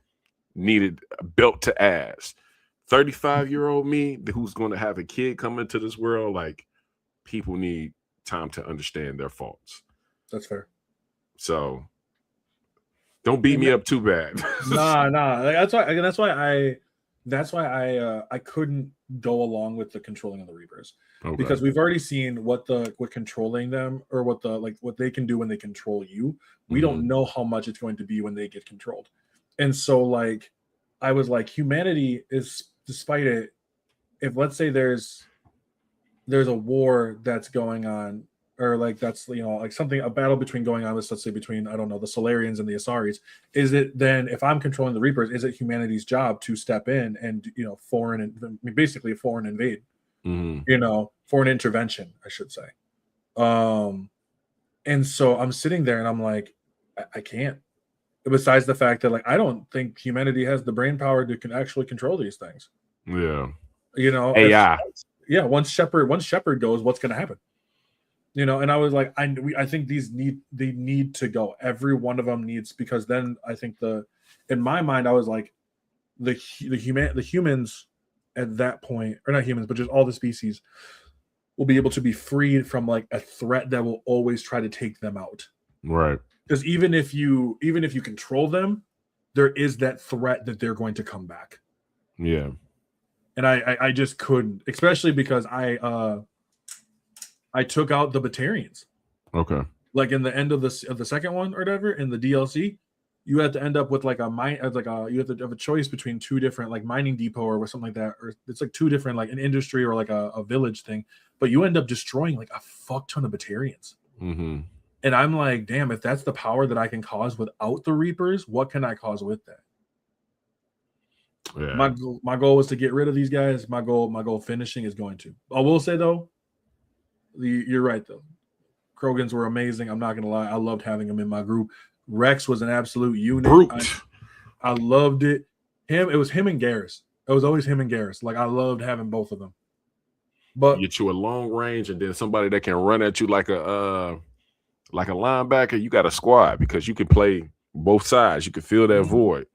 needed a belt to ass. 35-year-old me, who's going to have a kid come into this world, like, people need time to understand their faults. That's fair. So don't beat me up too bad. Nah. That's why I couldn't go along with the controlling of the Reapers. Okay. Because we've already seen what controlling them or what they can do when they control you. We don't know how much it's going to be when they get controlled. And so like I was like, humanity is, despite it, if let's say there's a war that's going on, or like that's, you know, like something, a battle going on, let's say between, I don't know, the Solarians and the Asaris, is it then, if I'm controlling the Reapers, is it humanity's job to step in and, you know, basically foreign invade, you know, foreign intervention, I should say. And so I'm sitting there and I'm like, I can't. Besides the fact that, like, I don't think humanity has the brain power to actually control these things. Yeah. You know, AI. Yeah, once Shepherd goes, what's going to happen? You know, and I was like, I think they need to go. Every one of them needs, because then I think in my mind, I was like, the humans at that point, or not humans, but just all the species will be able to be freed from like a threat that will always try to take them out. Right. Because even if you control them, there is that threat that they're going to come back. Yeah. And I just couldn't, especially because I took out the Batarians. Okay. Like in the end of the second one or whatever, in the DLC, you have to end up with like you have to have a choice between two different, like, mining depot or something like that, or it's like two different, like an industry or like a village thing, but you end up destroying like a fuck ton of Batarians. Mm-hmm. And I'm like, damn, if that's the power that I can cause without the Reapers, what can I cause with that? Yeah. My goal was to get rid of these guys. My goal finishing is going to. I will say though, you're right though. Krogans were amazing. I'm not gonna lie. I loved having them in my group. Rex was an absolute unit. Brute. I loved it. It was him and Garrus. It was always him and Garrus. Like, I loved having both of them. But you get you a long range, and then somebody that can run at you like a linebacker. You got a squad because you can play both sides. You can fill that void.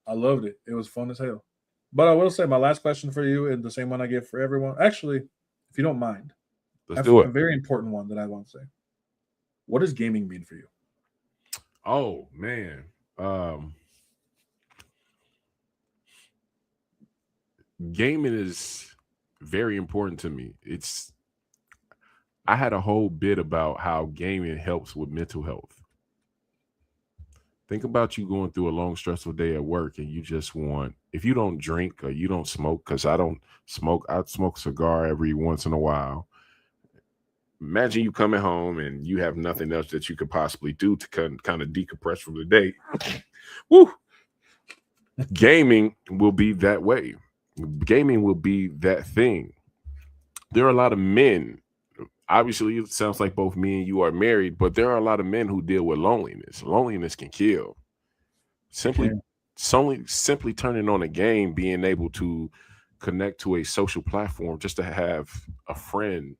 I loved it. It was fun as hell. But I will say, my last question for you, and the same one I give for everyone. Actually, if you don't mind, let's do it. A very important one that I want to say. What does gaming mean for you? Oh man, gaming is very important to me. I had a whole bit about how gaming helps with mental health. Think about you going through a long, stressful day at work and you just want, if you don't drink or you don't smoke, because I don't smoke, I smoke a cigar every once in a while. Imagine you coming home and you have nothing else that you could possibly do to kind of decompress from the day. Woo! Gaming will be that way. Gaming will be that thing. There are a lot of men. Obviously, it sounds like both me and you are married, but there are a lot of men who deal with loneliness. Loneliness can kill. Simply turning on a game, being able to connect to a social platform just to have a friend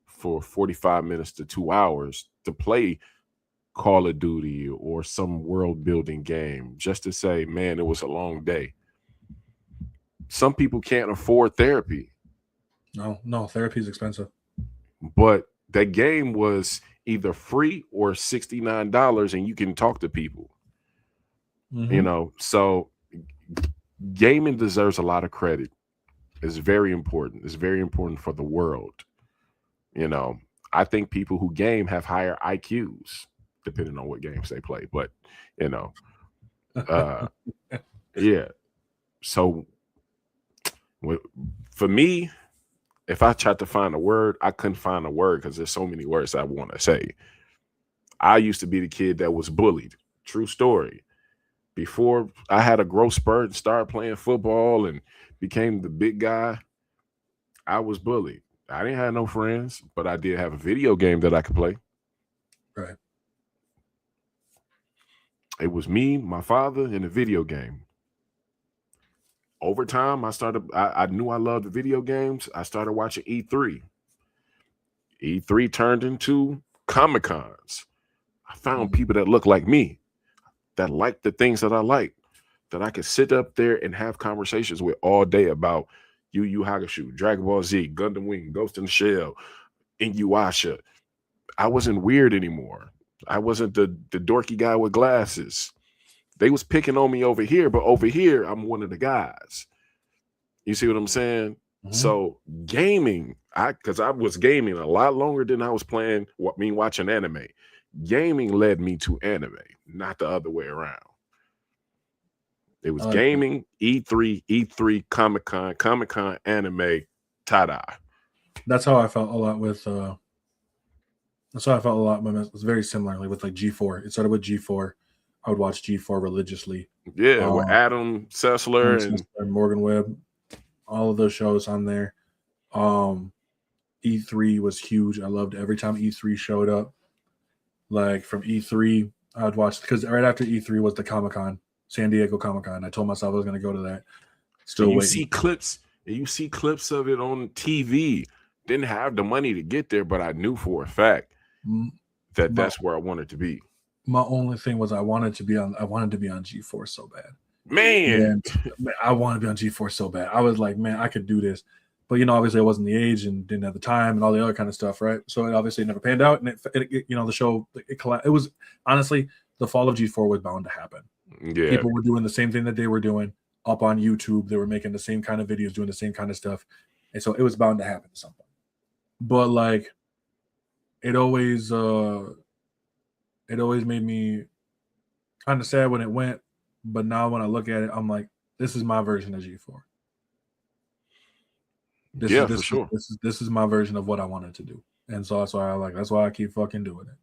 for 45 minutes to 2 hours to play Call of Duty or some world building game, just to say, man, it was a long day. Some people can't afford therapy. No, therapy is expensive. But that game was either free or $69 and you can talk to people. Mm-hmm. So gaming deserves a lot of credit. It's very important. It's very important for the world. I think people who game have higher IQs, depending on what games they play. But, yeah. So for me, if I tried to find a word, I couldn't find a word because there's so many words I want to say. I used to be the kid that was bullied. True story. Before I had a growth spurt and started playing football and became the big guy, I was bullied. I didn't have no friends, but I did have a video game that I could play. Right. It was me, my father, and a video game. Over time, I knew I loved the video games. I started watching E3. E3 turned into Comic-Cons. I found people that look like me, that like the things that I like, that I could sit up there and have conversations with all day about Yu Yu Hakusho, Dragon Ball Z, Gundam Wing, Ghost in the Shell, Inuyasha. I wasn't weird anymore. I wasn't the dorky guy with glasses. They was picking on me over here, but over here, I'm one of the guys. You see what I'm saying? Mm-hmm. So gaming, because I was gaming a lot longer than I was watching anime. Gaming led me to anime, not the other way around. It was gaming, E3, Comic-Con, anime, ta-da. That's how I felt a lot with that's how I felt a lot. It was very similarly with like G4. It started with G4. I would watch G4 religiously. Yeah, with Adam Sessler and Morgan Webb, all of those shows on there. E3 was huge. I loved every time E3 showed up. Like from E3, I would watch, because right after E3 was the Comic-Con, San Diego Comic-Con. I told myself I was going to go to that. Still waiting. You see clips of it on TV. Didn't have the money to get there, but I knew for a fact that that's where I wanted to be. My only thing was I wanted to be on G4 so bad. Man, I wanted to be on G4 so bad. I was like, man, I could do this. But, obviously I wasn't the age and didn't have the time and all the other kind of stuff, right? So it obviously never panned out. And the show, it was, honestly, the fall of G4 was bound to happen. Yeah. People were doing the same thing that they were doing up on YouTube. They were making the same kind of videos, doing the same kind of stuff. And so it was bound to happen at some point. But, like, it always made me kind of sad when it went. But now when I look at it, I'm like, this is my version of G4. For sure. This is my version of what I wanted to do. And so that's why I keep fucking doing it.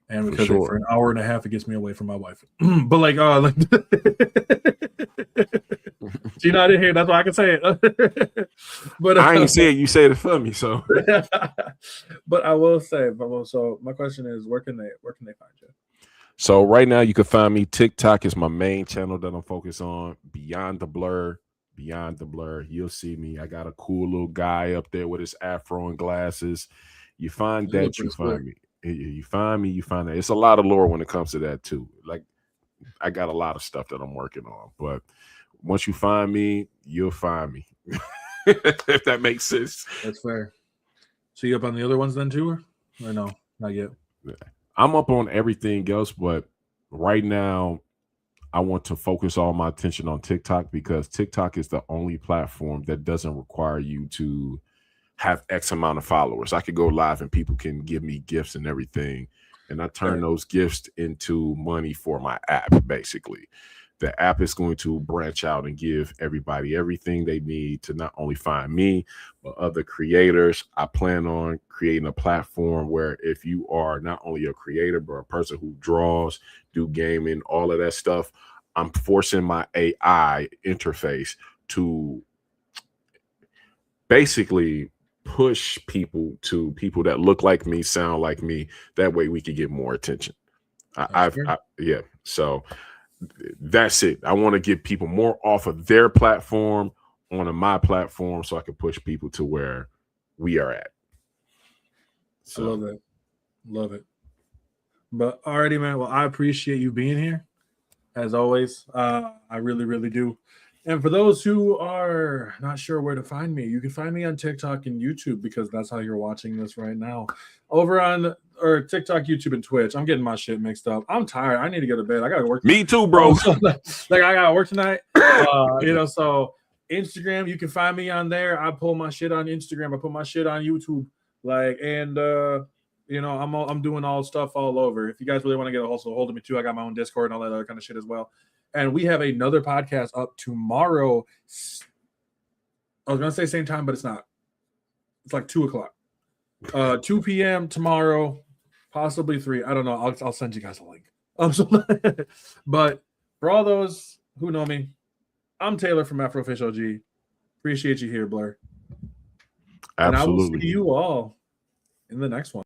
And because for an hour and a half, it gets me away from my wife. But see, I didn't hear. That's why I can say it. But I ain't say it. You said it for me. So, but I will say. So my question is, where can they find you? So right now, you can find me. TikTok is my main channel that I'm focused on. Beyond the Blur. You'll see me. I got a cool little guy up there with his afro and glasses. You find that, you find me. You find me, you find that. It's a lot of lore when it comes to that too. Like, I got a lot of stuff that I'm working on, but once you find me, you'll find me. If that makes sense. That's fair. So you up on the other ones then too, or no? Not yet. I'm up on everything else, but right now I want to focus all my attention on TikTok because TikTok is the only platform that doesn't require you to have X amount of followers. I could go live and people can give me gifts and everything. And I turn those gifts into money for my app, basically. The app is going to branch out and give everybody everything they need to not only find me, but other creators. I plan on creating a platform where if you are not only a creator, but a person who draws, do gaming, all of that stuff, I'm forcing my AI interface to basically push people to people that look like me, sound like me. That way we could get more attention. Yeah. So that's it. I want to get people more off of their platform onto my platform so I can push people to where we are at. So. I love that. Love it. But alrighty, man. Well, I appreciate you being here as always. I really, really do. And for those who are not sure where to find me, you can find me on TikTok and YouTube because that's how you're watching this right now. Over on TikTok, YouTube, and Twitch. I'm getting my shit mixed up. I'm tired. I need to go to bed. I gotta work. Me too, bro. Like I gotta work tonight. So Instagram, you can find me on there. I pull my shit on Instagram. I put my shit on YouTube. I'm doing all stuff all over. If you guys really want to get a hold of me too, I got my own Discord and all that other kind of shit as well. And we have another podcast up tomorrow. I was gonna say same time, but it's not. It's like 2:00, 2 p.m. tomorrow, possibly 3. I don't know. I'll send you guys a link. But for all those who know me, I'm Taylor from Afro Fish OG. Appreciate you here, Blur. Absolutely. And I will see you all in the next one.